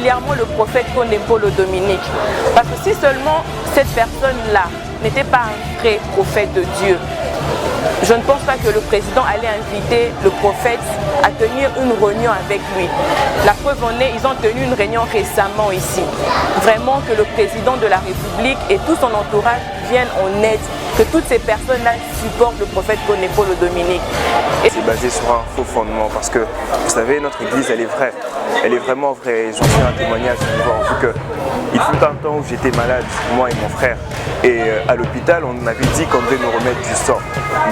particulièrement le prophète Konepolo Dominique. Parce que si seulement cette personne-là n'était pas un vrai prophète de Dieu, je ne pense pas que le président allait inviter le prophète à tenir une réunion avec lui. La preuve en est, ils ont tenu une réunion récemment ici. Vraiment que le président de la République et tout son entourage viennent en aide, que toutes ces personnes-là supportent le prophète Konepolo Dominique. C'est basé sur un faux fondement parce que, vous savez, notre église, elle est vraie. Elle est vraiment vraie. J'en suis un témoignage vu que il fut un temps où j'étais malade, moi et mon frère. Et à l'hôpital, on m'avait dit qu'on devait nous remettre du sang.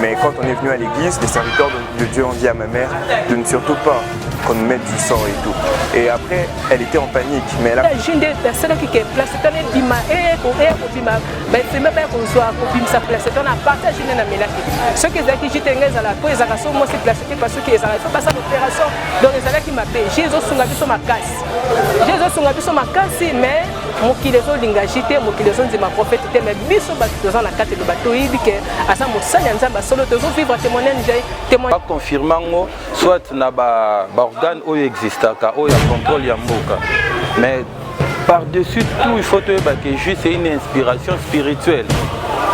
Mais quand on est venu à l'église, les serviteurs de Dieu ont dit à ma mère de ne surtout pas qu'on nous mette du sang et tout. Et après, elle était en panique. Mais elle a... confirmant soit na ba organe où existe où il y a contrôle yamboka, mais par-dessus tout il faut que juste une inspiration spirituelle.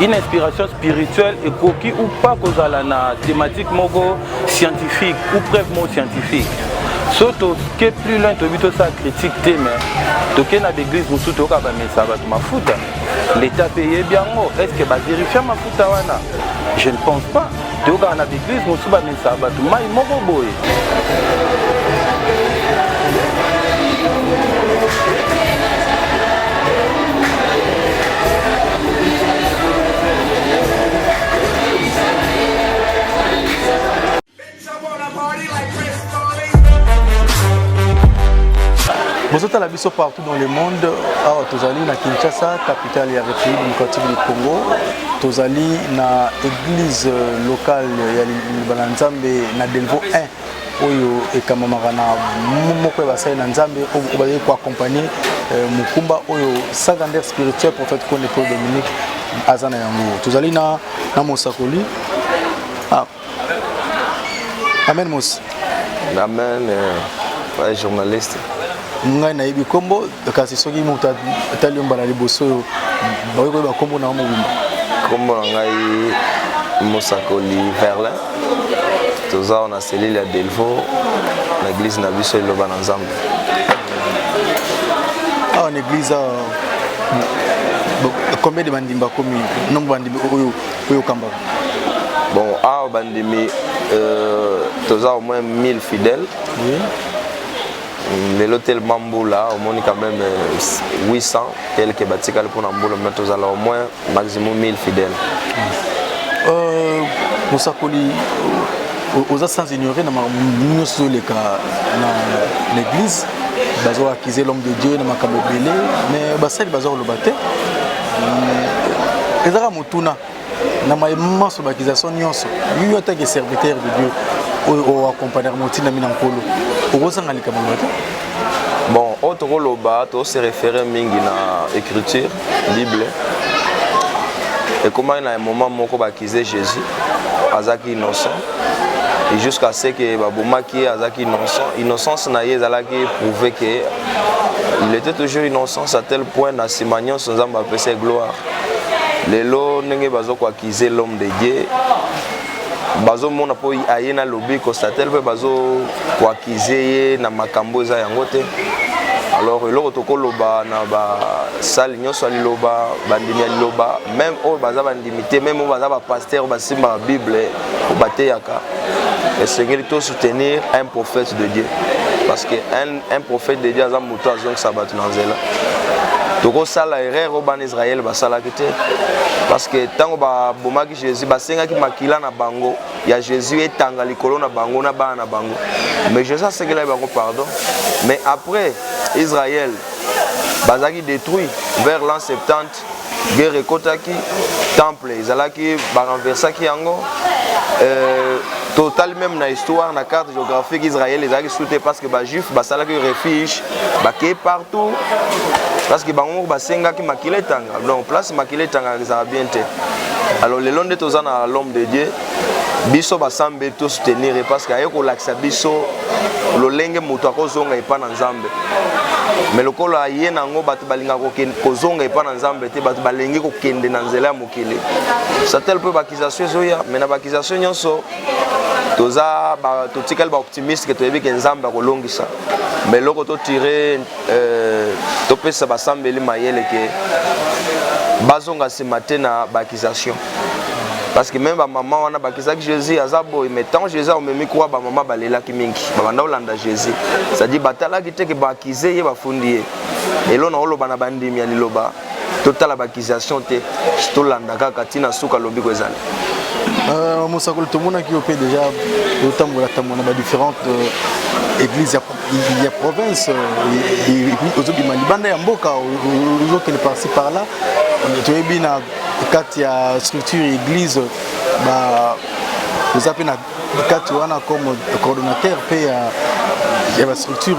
Une inspiration spirituelle et coquille ou pas cause à la thématique mogo scientifique ou preuve scientifique. Surtout que plus loin tu as ça critique thème, tu as dans l'église nous surtout quand mais ça va te mafuta. L'État paye bien est-ce que va vérifier ma futa wana? Je ne pense pas. Tu as dans l'église nous surtout mais ça va te mai mogo boy. Vous êtes à la mission partout dans le monde. Alors, Tozali na Kinshasa, capitale de la République démocratique du Congo. Tozali na église locale ya Libananzambe na Delvaux 1. Oyo ekamamaka na moko ya basali na Nzambe oyo ko accompagner mukumba oyo secondaire spirituel prophète Konepolo Dominique azana yango. Tozali na Mosakoli. Amen Mos. Amen. Journaliste. Ngai na yebi kombo kasi soki muta tali mbala liboso bayiko ba kombo na mobimba kombo ngai Mosakoli Verlin toza on a cellule ya Delvaux na église na biso eloba na Nzambe en église combien de bandimba komi nombre bandimba oyo kamba bon bandimi toza au moins 1000 fidèles. Oui. L'hôtel Mamboula, au moins quand même 800, quelques bâtiments pour Mamboula, mais nous allons au moins maximum 1000 fidèles. Mosakoli, aux sans ignorer, nous sommes l'église, nous avons acquis l'homme de Dieu, nous avons belé, mais nous avons le bâté. Nous avons Motuna, nous avons immense baptisation, nous avons été serviteurs de Dieu. Au accompagnement de Minampolo. Bon, autre loba, tu se référer mingi na écriture, Bible. Et comment il y a un moment où baptisé Jésus, azaki innocent. Et jusqu'à ce que baboma qui azaki innocent, innocence na yezalaki prouvé que il était toujours innocent à tel point na simagnon sans amba pese gloire. Lelo nenge bazoko accuser l'homme de Dieu. Bazo mona po ayena lobby constater pe bazo ko accuser na makambo za yangote. Alors eloko toko loba na ba sali nyoso liloba bandimi liloba même o baza bandimité même o baza ba pasteur ba simba Bible o bateyaka. Et Seigneur doit soutenir un prophète de Dieu parce que un prophète de Dieu a muto azong sabat nanzela. Toko sala erreur au ban Israël ba sala kite parce que tango ba bomaki Jésus ba senga ki makila na bango ya Jésus etanga likolo na bango na bana na bango mais Jésus a sengela bango pardon mais après Israël bazaki détruit vers l'an 70 guerre ekotaki temple ezalaki ba renversaki yango total même na histoire na carte géographique Israël ezalaki soute parce que ba juif ba salaki refuge ba ke partout parce que bango basengaki makile tanga donc place makile tanga za bien te Alors le long de tous à l'homme de Dieu, biso basambe to soutenir parce que ayeko laksa biso lo lenge mutu akozonga epa na Nzambe. Mais lokolo aye nango bato balinga kozonga epa na Nzambe te bato balengi kokende na nzela ya mokili. Ça tel peu bakisation zoya, mais na bakisation nyonso toza ba totikal ba optimiste que toyebi ke Nzambe akolongisa. Mais loko to tirer to pesa basambeli mayele ke bazonga ce matin na bakisation. Parce que même maman on a bakisaki Jésus azabo mais tant Jésus on memi quoi ba maman balela ki mingi ba banda olanda Jésus ça dit batala ki te ke bakize ye bafundi et là na oloba na bandimi ya liloba total bakisation te to landa kaka tina suka lobi ko ezali Mosakolo tout le monde qui opé déjà autant ba différentes églises il y a province et aujourd'hui malibanda ya mboka aux qui par-ci par-là tu es bien quand il y a structure église bah vous appelez quand tu as comme coordonnateur puis il y a la structure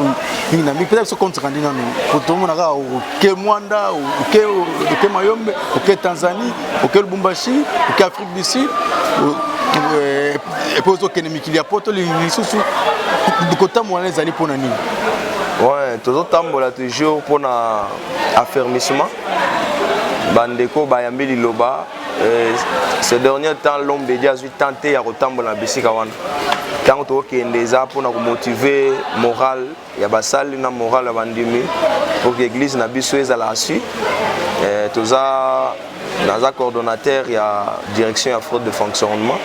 dynamique peut-être ce compte rendu dans pour tout le monde là au Mwanda au Mayombe au Tanzanie au Lubumbashi au Afrique du Sud et pour que il y a pas tous les sous du côté moi les aller pour nani ouais toujours tambola toujours pour na affermissement bandeko bayambi liloba ce dernier temps l'homme de Dieu a tenté à retambola bisika wana quand to kende za pour na motiver moral ya basali na moral ya bandimi pour que l'église na biso ezala assu toza naza coordonnateur ya direction ya fraude de fonctionnement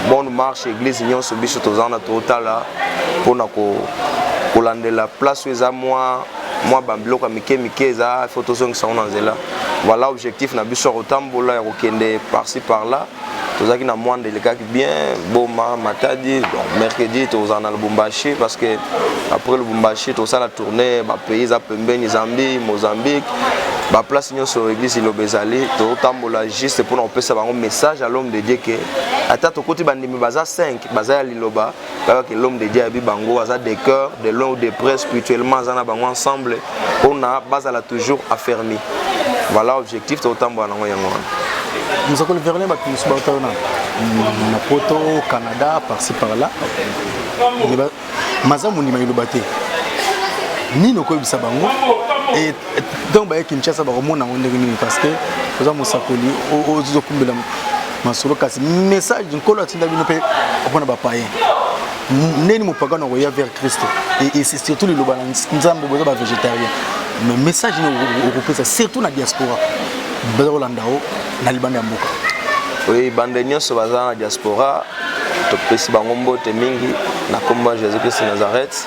bonne marche église nyonso biso toza na totala pour na ko landela place eza moi bambiloko mike za photozongisa na nzela voilà objectif na biso rotambola ya kokende par-ci par-là tozaki na mwande lekaki bien boma matadi donc mercredi toza na Lubumbashi parce que après Lubumbashi toza la tournée ba pays za pembeni Zambie Mozambique ba place nyonso église ilobezali totambola juste pour nous passer un message à l'homme de Dieu que ata to côté bandimi baza 5 baza ya liloba que l'homme de Dieu abi bango aza des cœurs de loin ou de près spirituellement zana bango ensemble on a bazala toujours affermi voilà objectif totambola nango yango nous avons le vernet qui nous subat na poto Canada par-ci par-là mazamu ni mailobate ni no koyebisa bango et donc ba Kinshasa ba komona ndenge nini parce que toza mosakoli ozo kumbela masolo kasi message nkolo atinda bino pe opona ba paye neni mopagano roya vers Christ et c'est surtout le loba nzambe boza ba végétarien mais message no okopesa surtout na diaspora baza Holandao na libanda mboka oui bande nyonso baza na diaspora to pesi bango mbote mingi na komba Jésus Christ Nazareth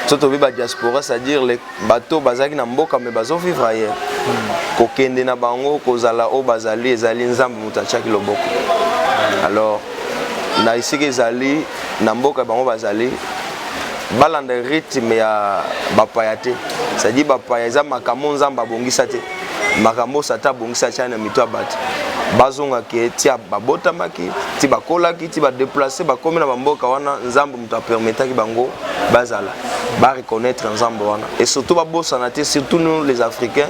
tout au diaspora c'est-à-dire les bateaux bazaki na mboka mais bazo vivre ailleurs kokende na bango kozala o bazali ezali nzambe mutachaki loboko alors na isiki ezali na mboka bango bazali balanda rythme ya bapayate c'est-à-dire bapaya za makamo nzambe abongisa te makamo sata bongisa chana mitwa bat bazonga ke tia babota maki ti bakola ki ti ba déplacer ba komi na bamboka wana nzambe muta permettre ki bango bazala ba reconnaître nzambe wana et surtout ba bossa na te surtout nous les africains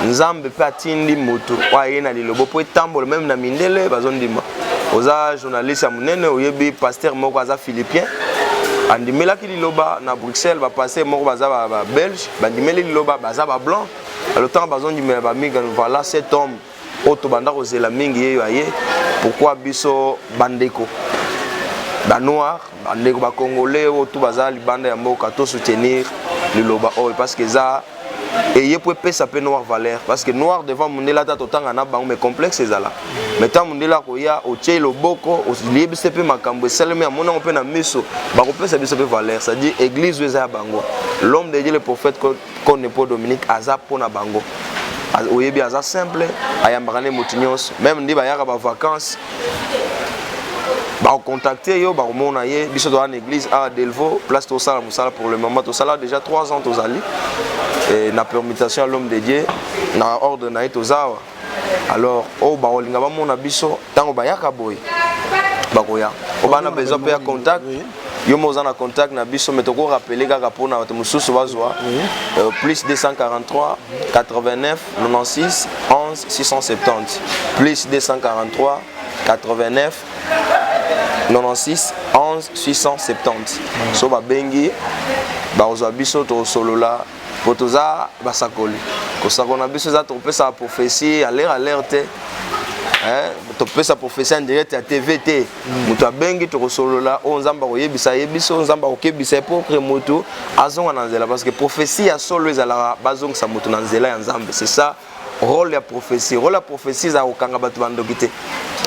nzambe pe atindi moto wa yena lilobo po tambo même na mindele bazondima oza journaliste ya munene oyebi pasteur moko aza philippien andimela ki liloba na Bruxelles ba passer moko baza ba belge bandimeli liloba baza ba blanc le temps bazondimela ba miga voilà cet homme auto banda kozela mingi yeyo aye pourquoi biso bandeko ba noir bandeko ba congolais auto baza libanda ya mboka to soutenir liloba oh parce que ça et il peut pesa pe noir valeur parce que noir devant mondela ta totanga na bango mais complexe ezala mais tant mondela ko ya o tche loboko o liebe sepe makambo seleme amona on pe na miso ba ko pesa biso pe valeur ça dit église weza bango l'homme de Dieu le prophète qu'on ne peut Dominique aza pona bango oyebi aza simple ayambakane motinyos même ndi bayaka ba vacances ba contacter yo ba mona ye biso dans l'église à Delvaux place to sala musala pour le moment to sala déjà 3 ans to zali et na permutation à l'homme de Dieu na ordre na etozawa alors o ba olinga ba mona biso tango bayaka boy ba koya o bana besoin pe contact yo mo en contact na biso mais toko rappeler kaka pona bato mususu bazwa plus 243 89 96 11 670 plus 243 89 96 11 670 so ba bengi ba ozwa biso to solola potoza basakoli ko sakona biso za to pesa prophétie à l'alerte to pesa prophétie en direct à TVT mutu abengi to solola o nzamba ko yebisa yebiso nzamba ko kebisa pour moto azonga na nzela parce que prophétie ya solo ezala bazonga sa mutu na nzela ya nzambe c'est ça rôle ya prophétie za okanga batu bandokite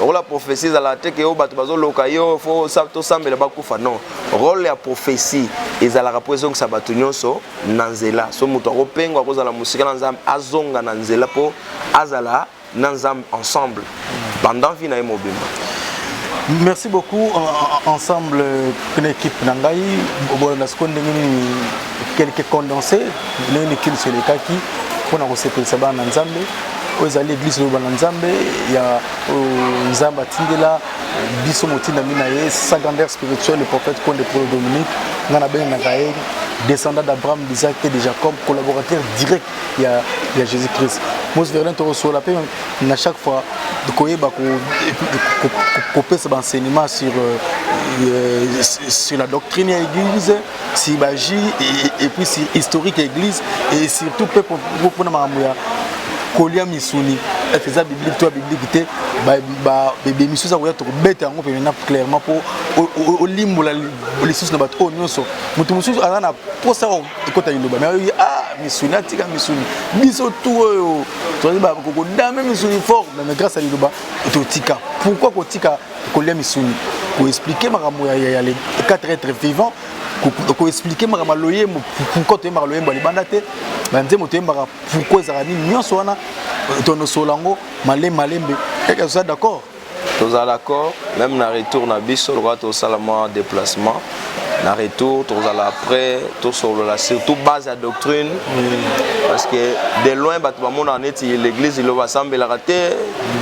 rôle ya prophétie za la teke yo batu bazoloka yo fo to sambela bakufa non rôle ya prophétie ezala rapozonga sa batu nyonso na nzela so mutu akopengwa kozala musika na nzambe azonga na nzela po azala na nzambe ensemble pendant vie na ye mobimba. Merci beaucoup ensemble une équipe nangai bon na seconde quelques condensés une équipe sur les kaki pour nous sepelisa bana nzambe ozali église lo bana nzambe ya nzamba tindela biso motinda mina ye secondaire spirituel le prophète Konde Paul Dominique ngana ben na kae descendant d'Abraham, d'Isaac et de Jacob, collaborateur direct il y a Jésus-Christ. Moi je viens te recevoir la paix à chaque fois de couper ce enseignement sur la doctrine de l'église, sur la magie et puis sur l'historique de l'église et surtout pour Kolia Misuni, faisait biblique, toi biblique, bébé Misuni, ça va être bête en fait clairement pour au limbo les sous na bato o nyonso mutu mususu azana posa o ekota yiloba mais ah Misuni atika Misuni biso tout oyo to ba ko dame Misuni fort mais grâce à yiloba to tika pourquoi ko tika Kolia Misuni pour expliquer makambo ya les quatre êtres vivants pour expliquer makambo loyembo pourquoi to yemba loyembo libanda te banze moto yemba pourquoi ezarani nyonso wana to no solango malembe est-ce que vous êtes d'accord? Tous à l'accord, même dans le retour, nous avons un déplacement. Dans le retour, tous à l'après, tous sur la surtout base de la doctrine. Parce que de loin, l'église, il va s'embêter la raté,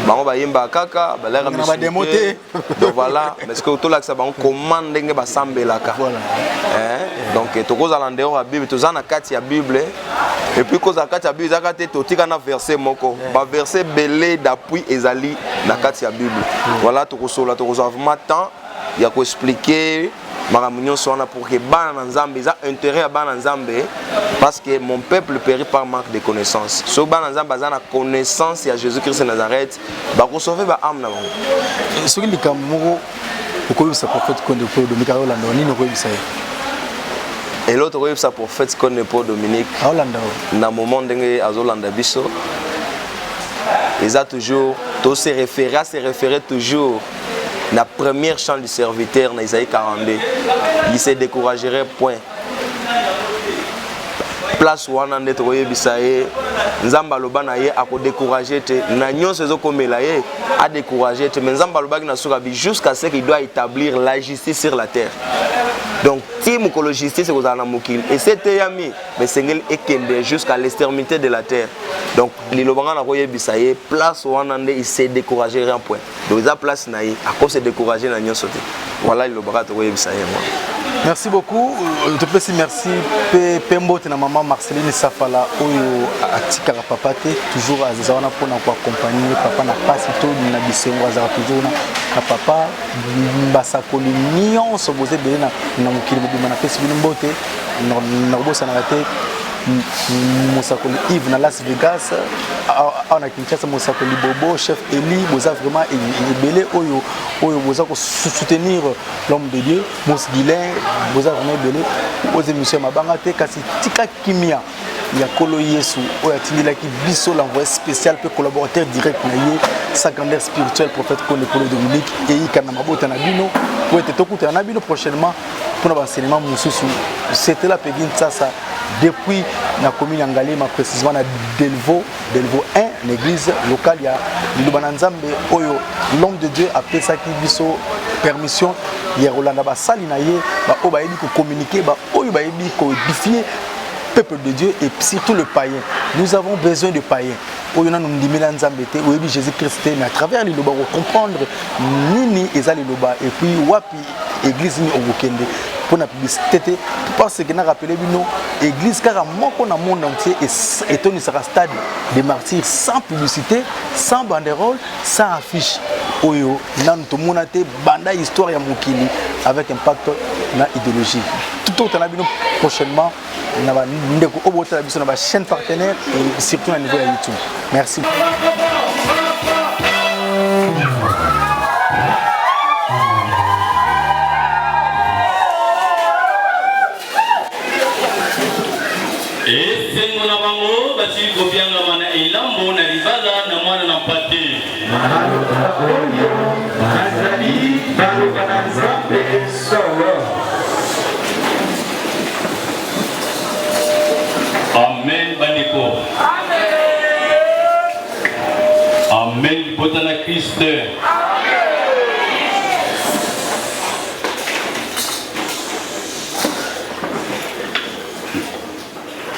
on va y aller kaka, on va démonter. Donc voilà, parce que tout là, ça va commande de s'embêter la kaka. Donc tous à l'endroit la Bible, tous à la carte la Bible. Et puis quand la carte la Bible, tu as un verset moko, verset belé d'appui ezali la carte la Bible. Voilà, tu as vraiment temps, il y a qu'à expliquer. Pour que Bananzambe ait intérêt à Bananzambe parce que mon peuple périt par manque de connaissances. Si Bananzambe a la connaissance de Jésus-Christ de Nazareth, il va recevoir l'âme. Ce qui est le cas, c'est le prophète Konde Paul Dominique à Hollande. Et l'autre, c'est le prophète Konde Paul Dominique à Hollande. Dans le moment où il y a Hollande, ils ont toujours, tous se référer toujours. La première chant du serviteur dans Isaïe 42, il se découragerait point. Place où on a été bisaye, Nzamba Lobana ye a découragé te, n'agnon se zokomela ye a découragé te, mais Nzamba Lobana na surabi jusqu'à ce qu'il doit établir la justice sur la terre. Donc, si la justice est aux Anamokil, et c'était Yami, mais c'est qu'elle jusqu'à l'extrémité de la terre. Donc, les Lobana na roye bisaye, place où on a été, il s'est découragé un point. Donc, la place naïe, à cause de décourager n'agnon sauté. Voilà, les Lobana na roye bisaye moi. Merci beaucoup. Je te remercie. Merci. Pembo et maman Marceline Safala oyo atika papa te toujours azana pour nous accompagner papa na passe tout na bisengo azara toujours na papa basakoli nyonso boze bele na mukili mobima na pesi bino mbote na bosa na te Moussakoli Yves na Las Vegas on a Kinshasa Moussakoli Bobo chef Eli boza vraiment belé oyo boza ko soutenir l'homme de Dieu Mouss Guilain boza vraiment belé aux émissions mabanga te kasi tika kimia ya kolo Yesu oyo atindila ki biso l'envoyé spécial pe collaborateur direct na ye secondaire spirituel prophète Konde Paul Dominique et ikana mabota na bino pour être tokuta na bino prochainement pour l'enseignement mususu c'était la Pegin Tsasa depuis la commune Angalema précisément na Delvaux 1 l'église locale ya Lubananzambe oyo l'homme de Dieu a fait ça qui biso permission ya Rolanda ba sali na ye ba o ba yebi ko communiquer ba oyo ba yebi ko édifier peuple de Dieu et surtout le païen. Nous avons besoin de païens. Oyo na ndimela Nzambe te oyebi Jésus-Christ mais à travers les loba comprendre nini eza les loba et puis wapi église ni obokende pour la publicité parce que na rappelé bino église car moko na monde entier et Tony sera stade des martyrs sans publicité, sans banderole, sans affiche. Oyo nan to monate banda histoire ya mokili avec impact na idéologie. Tout autre na bino prochainement na ba ndeko obota la biso na ba chaîne partenaire et surtout à niveau de YouTube. Merci. Et c'est mon amour, parce que je viens de mon élan, mon alibala, na mwana na pate. Amen, bandeko. Amen, botana Christ.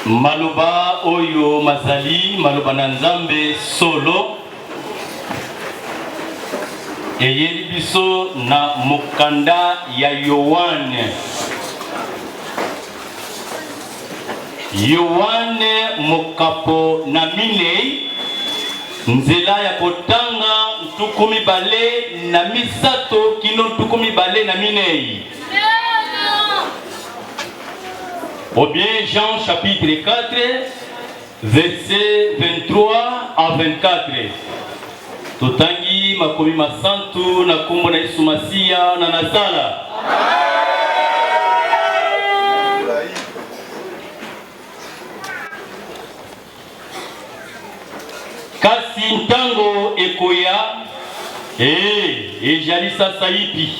Maloba oyo mazali maloba na Nzambe solo eyeli biso na mokanda ya Yohane mokapo na minei nzela ya kotanga ntuku mibale na misato kino ntuku mibale na minei. Ou bien Jean chapitre 4, verset 23 à 24. Totangi makomi masantu na kombo na Yesu Masia na nasala. Kasi ntango ekoya ejali sasa ipi.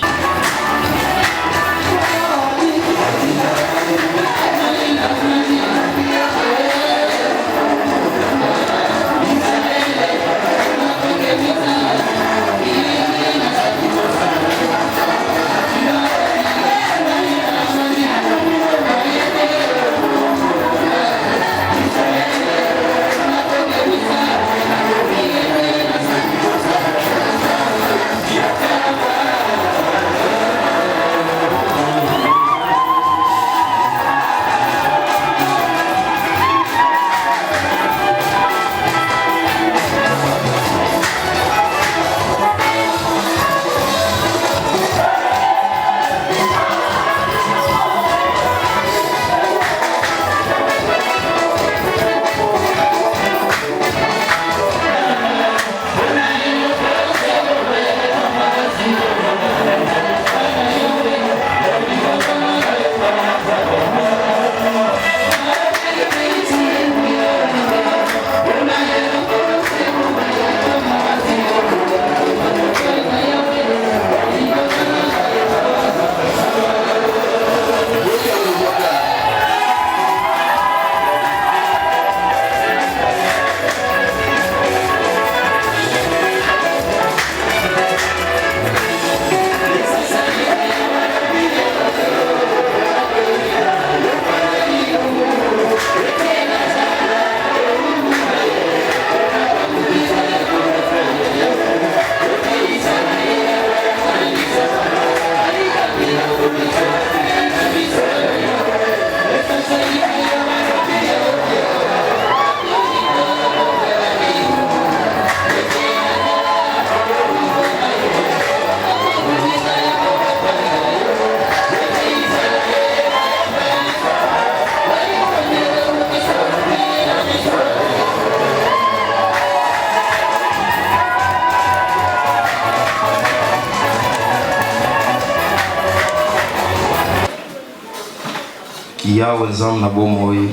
ya wenzangu na bomoi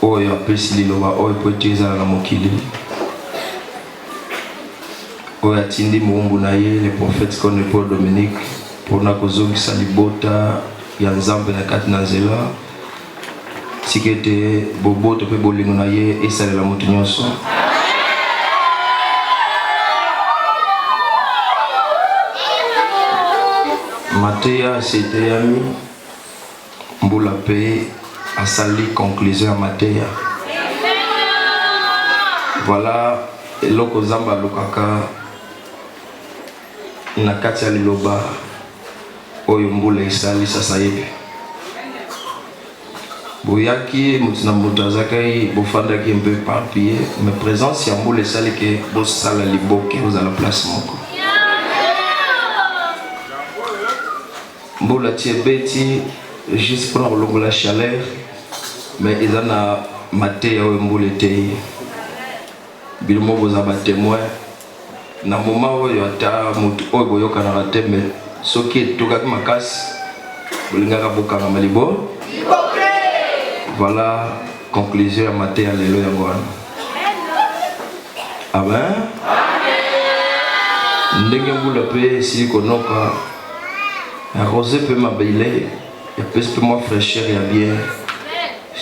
oyo apesi liloba oyo po ete ezala na mokili oyo atindi moumbu na ye le prophète Kone Paul Dominique mpona kozongisa libota ya Nzambe na kati na nzela sika ete boboto mpe bolingo na ye esalela moto nyonso. Mateya seteyami mbula pe asali conclusion ya Mateya. Voilà eloko Nzambe alukaka na kati ya liloba oyo mbula isali sasa hivi boyaki mutina moto azaki bofandaki un peu éparpillé mais présence ya mbula esali ke bosala liboke ozala place moko mbula ti ebeti juste mpona kolongola chaleur mais eza na mateya oyo mbula etei bino mo boza batémoin na moment oyo ata motu oyo boyokanaka te mais soki etokaki makasi bolingaka bokangama libo. Voilà conclusion ya mateya lelo yango wana. Amen. Ndenge mbula mpe esili konoka arrosé mpe mabele epesi mpe mwa fraîcheur ya bien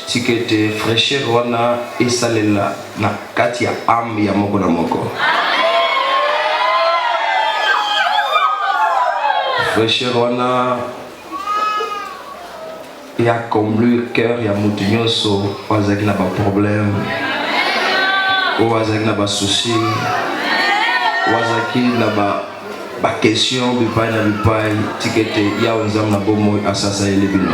tika ete fraîcheur wana esalela na kati ya ame ya moko na moko. Fraîcheur wana ya combler le cœur ya mutu nyonso wazaki na ba problème wazaki na ba souci wazaki na ba question bipai na bipai tikete ya nzam na bomo asasa ele bino.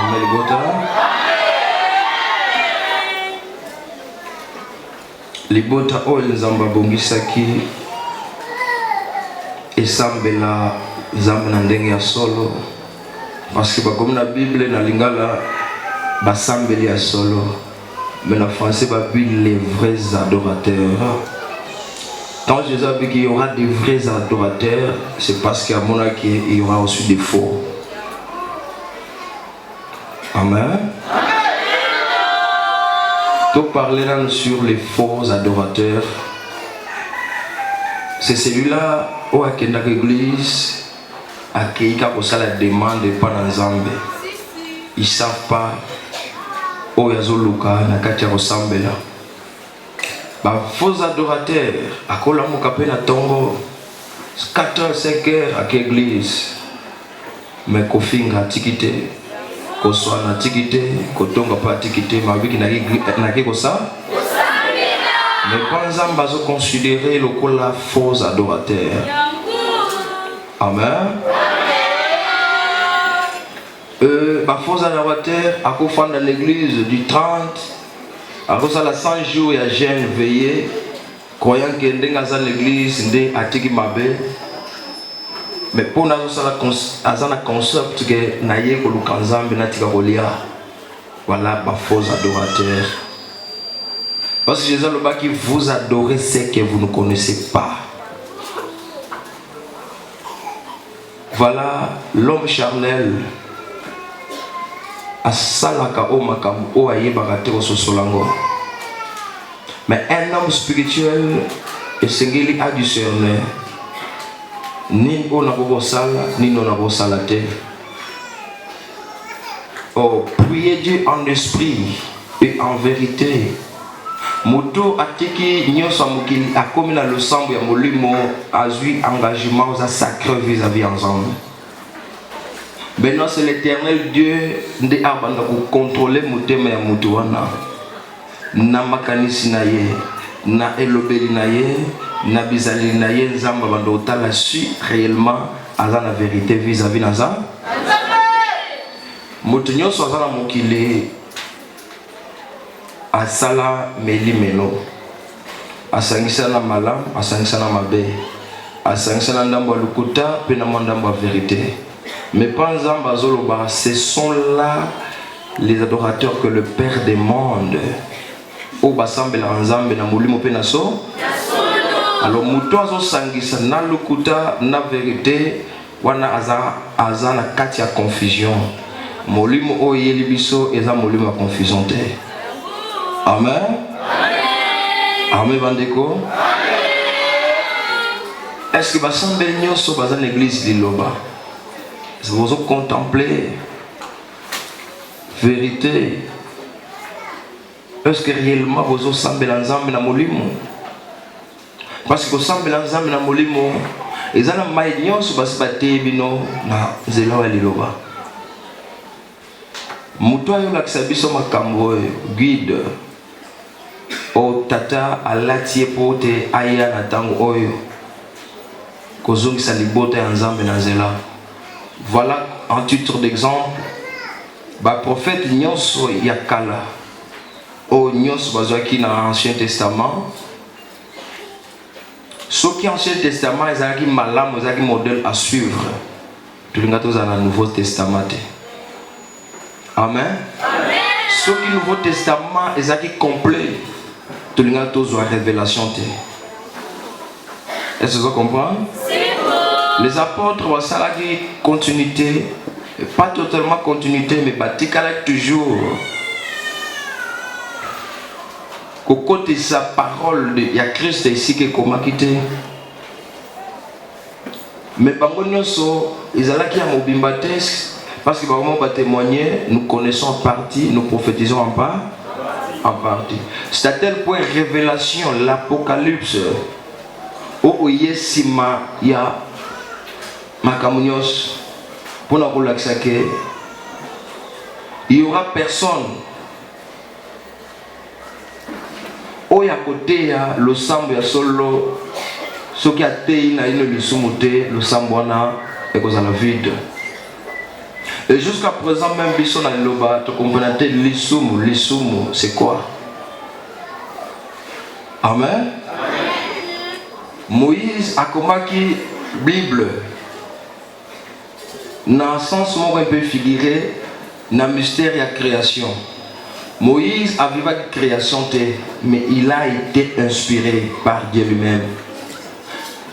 Amelgota libota oyo nzamba bongisaki esambela nzambe na ndenge ya solo parce que bakomi na Bible na lingala basambeli ya solo mais en français babi les vrais adorateurs. Quand Jésus a dit qu'il y aura des vrais adorateurs, c'est parce qu'à mon avis il y aura aussi des faux. Amen. Donc parler là sur les faux adorateurs, c'est celui-là où à Kendaka Église à Keika pour ça la demande pas dans Zambé. Ils savent pas où yazoluka na katia ressemble là. Bah faux adorateurs à Kolamo Kapena Tongo 4-5 heures à l'église mais kofinga tikité koswana tikité kotonga pas tikité ma vie na ke kosa mais pas nzamba zo considérer le kola faux adorateur. Amen. Bah faux adorateur à kofanda dans l'église du 30 à cause la 100 jours il y a jeune veillé croyant que ndengaza l'église ndé atiki mabe mais pour nous ça la concept que naye ko lukanzambe na tika kolia voilà bah faux adorateur parce que Jésus le bas qui vous adorez ce que vous ne connaissez pas. Voilà l'homme charnel asalaka o makambo o ayebaka te ososolango mais un homme spirituel esengeli a discerner ni on a kosala ni on a kosala te. Oh, priez Dieu en esprit et en vérité. Moto atiki nyonso mokili akomi na losambo ya molimo azui engagement aux sacré vis-à-vis ensemble. Maintenant c'est l'Éternel Dieu nde abanda ko contrôler motema ya mutu wana na makanisi na ye na elobeli na ye na bizali na ye nzamba banda otala su réellement aza na vérité vis-à-vis na za mutu nyonso aza na mokili asala meli melo asangisa na malam asangisa na mabe asangisa na ndambo lukuta pe na ndambo vérité. Mais pas en Zoloba, ce sont là les adorateurs que le Père demande. Au Bassambe la Nzambe na Molimo Penaso. Alors Moutoazo Sangisa na Lukuta na vérité wana aza na katia confusion. Molimo o yelibiso eza molimo confusion te. Amen. Amen bandeko. Est-ce que Bassambe nyonso baza l'église liloba? Vous contempler vérité. Est-ce que réellement vous semblez ensemble dans molimo? Parce que vous semblez ensemble dans molimo, ils ont la maïdion sur basbate bino na zelo eliloba. Muto yo la kisabiso makambo guide. o tata alati po te aya na tango oyo kozongisa libota ya nzambe na nzela. Voilà un titre d'exemple. Ba prophète nyonso ya kala o nyonso bazwaki na Ancien Testament. Ceux qui Ancien Testament ezalaki malamu, ezalaki modèle à suivre. Tolinga toza na Nouveau Testament. Amen. Ceux qui Nouveau Testament ezalaki complet. Tolinga toza révélation te. Est-ce que vous comprenez? Les apôtres wasalaki continuité, pas totalement continuité, mais batikala toujours. Côté sa parole, il y a Christ ici qui est comment quitter. Mais par contre, ils allaient qui a mobimbaté parce que vraiment va témoigner, nous connaissons en partie, nous prophétisons en partie. C'est à tel point révélation, l'Apocalypse, où il y a Makamunios pour nous relaxer, il n'y aura personne. Oya côté ya le sambo ya solo ce qui a été na ino lisumuté le sambo na et cause la vide. Et jusqu'à présent même biso na loba to comprendre lisumu c'est quoi? Amen. Moïse a commencé Bible dans sens mot un peu figuré dans mystère ya création. Moïse a vécu la création, mais il a été inspiré par Dieu lui-même.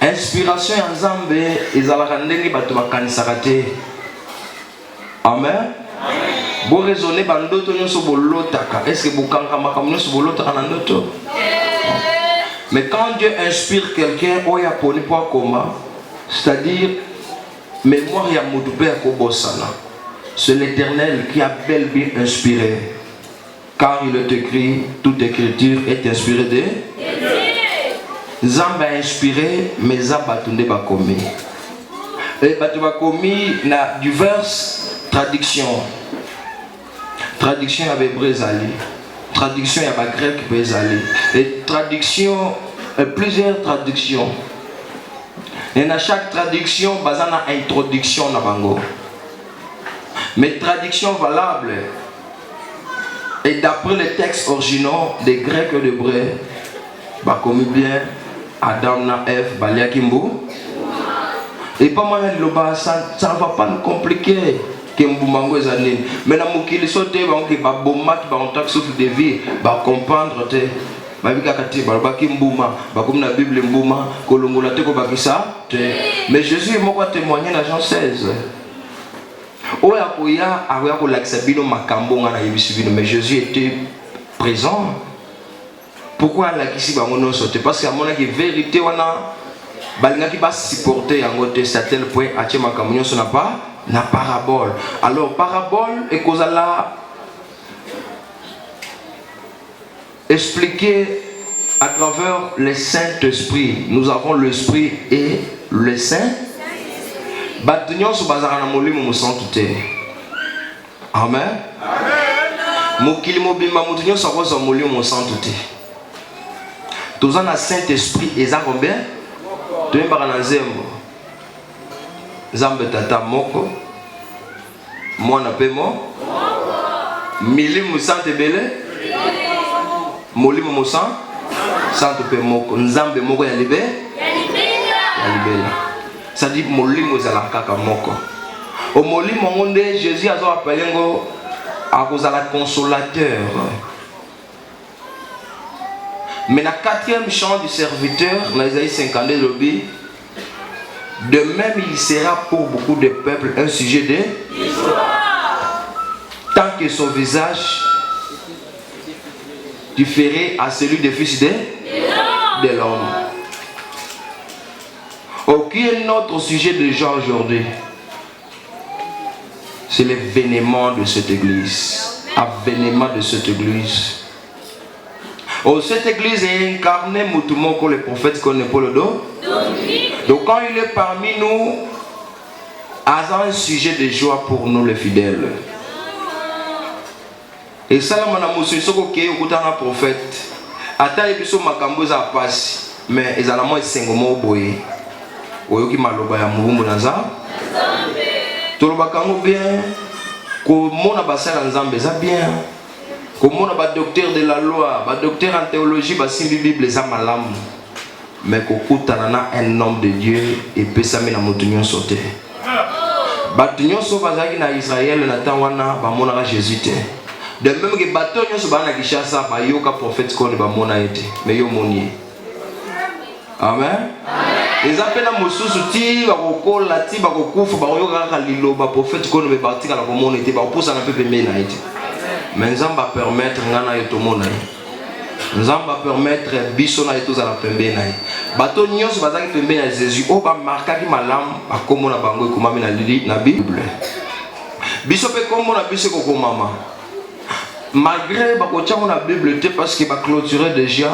Inspiration en Zambé, ils ont rendu bato bakanisakate. Amen. Bon raisonner bandoto nyoso bolotaka. Est-ce que bokanga makamno so bolotaka na ndoto? Mais quand Dieu inspire quelqu'un, oya poni po koma, c'est-à-dire mémoire ya mutu pe akobosana. C'est l'Éternel qui a bel bien inspiré. Car il est écrit, toute écriture est inspirée de Zamba a inspiré, mais Zabatunde Bakomi. Et Batubakomi na diverses traductions. Traduction à Brésali, traduction à grec Brésali, et traduction, plusieurs traductions. Et dans chaque traduction, il y a une introduction. Mais traduction valable. Et d'après les textes originaux des Grecs et des Hébreux, comme bien Adam na Ève, Balia Kimbu. Et pas mal de ça ne va pas nous compliquer. Kimbumango et Zanin. Mais la moukili saute, qui va bomber, qui va en tant que souffle de vie, va comprendre. Mais Jésus est mort témoigner dans Jean 16. Mais Jésus était présent. Pourquoi la kisi ba mono sauté? Parce qu'à mon avis vérité wana balinga qui va supporter en côté à tel point à tchema kamunyo so n'a pas na parabole. Alors parabole et cause la expliquer à travers le Saint-Esprit. Nous avons l'Esprit et le Saint. Batunyon so bazara na molimo mo santé. Amen. Mokili mobimba mutunyo so ko so molimo mo santé. Tous en a Saint-Esprit et ça combien? Tu es par un zembo. Zambe tata moko. Moi na pemo. Mili musante bele. Moli mosan. Santo pe moko. Nzambe moko ya libe. Ya libela. Ça dit moli mozala kaka moko. Au moli monde Jésus a appelé ngo à cause la consolateur. Mais la quatrième chant du serviteur, dans Isaïe 52, lobby, de même il sera pour beaucoup de peuples un sujet de tant que son visage différait à celui des fils de l'homme. Aucun autre sujet de joie aujourd'hui. C'est l'événement de cette église. Avènement de cette église. Oh, cette église est incarnée moutoumon que le prophète connaît pas le dos. Donc quand il est parmi nous, a un sujet de joie pour nous les fidèles. Et ça, mon amour, c'est ce que le prophète ata yebiso makambo eza pasi mais ezala mo esengo mo boye oyoki maloba ya mubumbu na nzambe tolobaka yango bien komona basala nzambe eza bien komona badocteur de la loi badocteur en théologie basimbi bible eza malamu mais kokutana na un homme de Dieu epesami na moto nyonso te bato nyonso bazalaki na Israël na ntango wana bamonaka Jésus te de même que bato nyonso baa na Kinshasa bayoka prophète kone bamona ye te mais yo moni ye amen eza mpe na mosusu ti bakokola ti bakokufa bakoyoka kaka liloba prophète kone me batikala komona ye te bakopusana mpe pembeni na ye te mais nzambe apermettre nga na ye tomona ye nzambe apermettre biso na ye tozala pembeni na ye bato nyonso bazalaki pembeni ya Jésus oyo bamarkaki malamu bakomona bango ekomami na Bible biso mpe kombo na biso ekokomama malgré bakotiango na Bible te parce que baclôturer déjà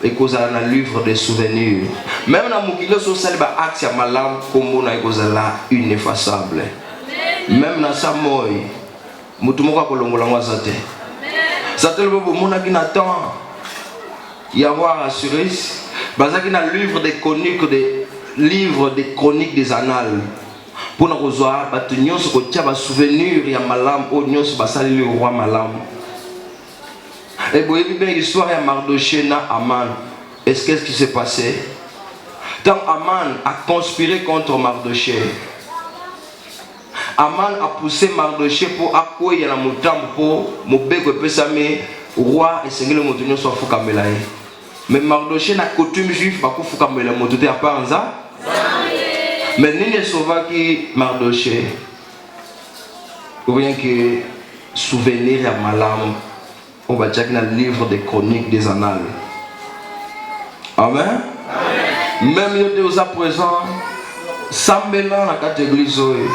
ekozala na livre des souvenirs même na mokili oso osali baacte ya malamu kombo na ekozala ineffaçable même na sa moi motu moko akolongola ngo aza te satele mpe bomonaki na temps ya voir assurés bazalaki na livre des chroniques des annales mpona kozwa bato nyonso kotia basouvenir ya malamu oyo nyonso basaleli roi malamu et boyebi bien l'histoire ya Mardoché na Aman. Qu'est-ce qui s'est passé? Quand Aman a conspiré contre Mardoché, Aman a poussé Mardoché pour accueillir la montagne pour mobeko pesame roi et sengele motonyo soit fukamela. Mais Mardoché na coutume juif ba ko fukamela motote à part ça. Mais nini sauvaki Mardoché? Rien que souvenir à malam. On va checker dans le livre des chroniques des annales. Amen. Même yo te à présent, sambela na kati église oyo.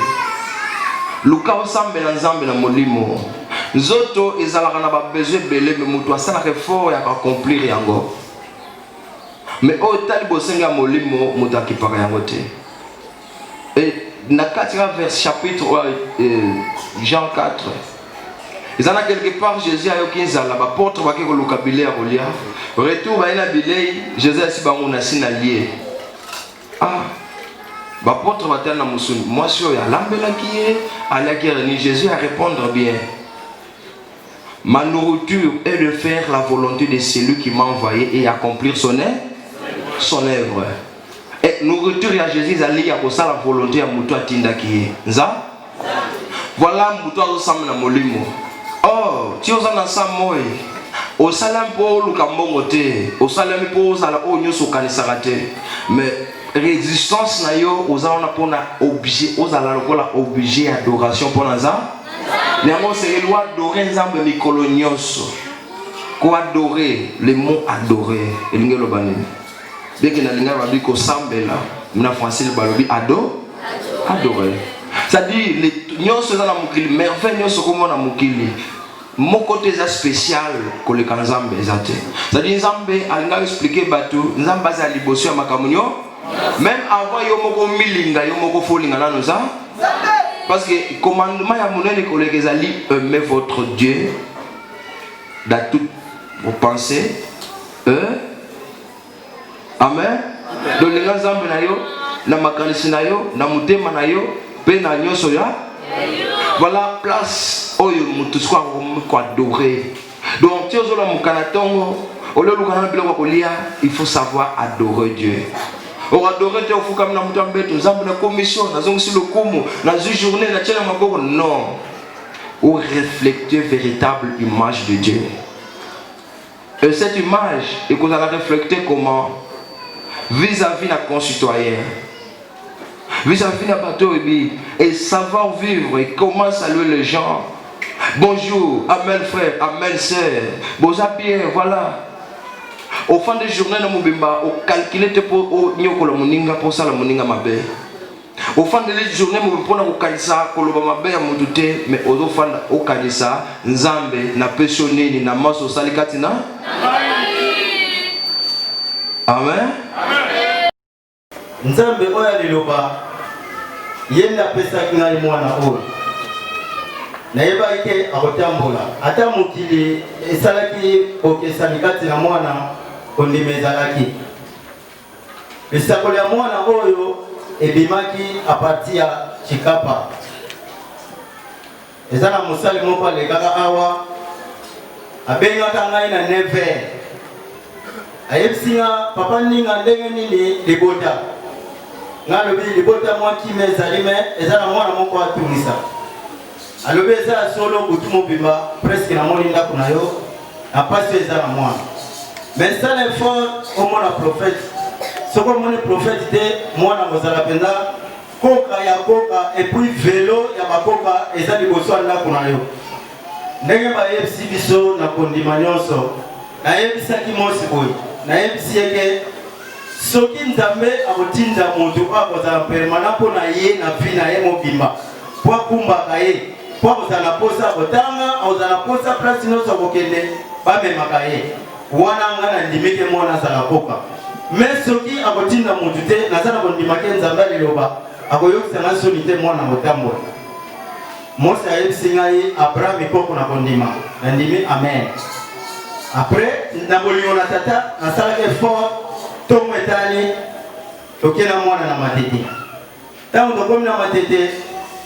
Luka sambela nzambe na molimo. Nzoto ezalaka na ba besoin belé mais mutu asala effort ya accomplir yango. Mais o tali bosenga molimo mutu akipaka yango te. Et na kati vers chapitre Jean 4. Ils en a quelque part Jésus a eu 15 ans, la porte va que le cabile à Rolia. Retour va y billet, Jésus a si bon on a signalé. Ah, la porte va t'en amoussoun. Moi sur ya l'ambela qui est à la guerre ni Jésus à répondre bien. Ma nourriture est de faire la volonté de celui qui m'a envoyé et accomplir son œuvre. Et nourriture à Jésus a lié à ça la volonté à Moutou Tinda qui est. Nza? Voilà Moutou à Sam Molimo. Oh, tu as un ensemble, au salam pour le Cambomoté, au salam pour la Onyo Sokanisarate, mais résistance na yo, aux ana pour na obligé, aux ala la obligé adoration pour naza. Néanmoins, c'est le loi adorer nzambe mikolonios, ko adorer, les mots adorer, et l'ingé le bané. Bien que na l'ingé babi ko sambela, na français le balobi adorer. C'est-à-dire, les nyons sont dans la moukili, merveille nyons sont comme on a moukili. Mon côté spécial que les kanzambe zate. C'est-à-dire, nzambe alinga expliquer batou, nzambe za liboso ya makamunyo. Même avant yo moko milinga, yo moko folinga na noza. Parce que commandement ya monene collègue zali aimez votre Dieu dans toutes vos pensées. Amen. Donc les nzambe na yo, na makanisi na yo, na mutema na yo. Voilà place où il faut adorer. Donc, il faut savoir adorer Dieu. On adorer Dieu, il faut comme la commission, dans une journée, non. Ou refléter véritable image de Dieu. Et cette image, et qu'on a reflété comment vis-à-vis de la concitoyenne. Vis-à-vis de la bateau et savoir vivre et comment saluer les gens. Bonjour, amen frère, amen sœur. Bonjour bien, voilà. Au fin de journée, nous avons calculé pour nyokolo moninga pour ça la moninga mabe. Au fin de la journée, nous avons kalisa koloba mabe ya mutute mais au fin au kalisa nzambe na pesoni ni na maso salikatina. Amen. Nzambe oya liloba yenda pesa kingali mwana oyo nayeba ike akotambola ata mokili esalaki okesani kati na mwana kondima ezalaki lisakoli ya mwana oyo ebimaki aparti ya chikapa eza na mosali moko alekaka awa abengaka ngai na 9h ayebisinga papa ninga ndenge nini libota nga alobi libota mwa kime ezali me eza na mwana moko atungisa alobi eza ya solo butu mobimba preske namoni ndako na yo na pasi eza na mwana mais sala effort omona prophète soko omoni prophète te mwana kozala mpenza koka ya koka epuis velo ya bakoka eza liboso ya ndako na yo ndenge bayebisi biso na kondima nyonso nayebisaki mosi boye nayebisi yeke soki nzambe akotinda moto akozala permanent mpo na ye na vi na ye mobimba po akumbaka ye po akozala na posa akotanga akozala na posa place nyonso akokende bamemaka ye wana nga nandimike mwana azala koka mais soki akotinda motu te naza na kondimaki nzambe aliloba akoyokisanga soni te mwana kotambola mosi ayebisi ngai abraham ekoko na kondima nandimi amen après na bolingo na tata nasalaki effort ntongo etali tokena mwana na matete ntango tokomi na matete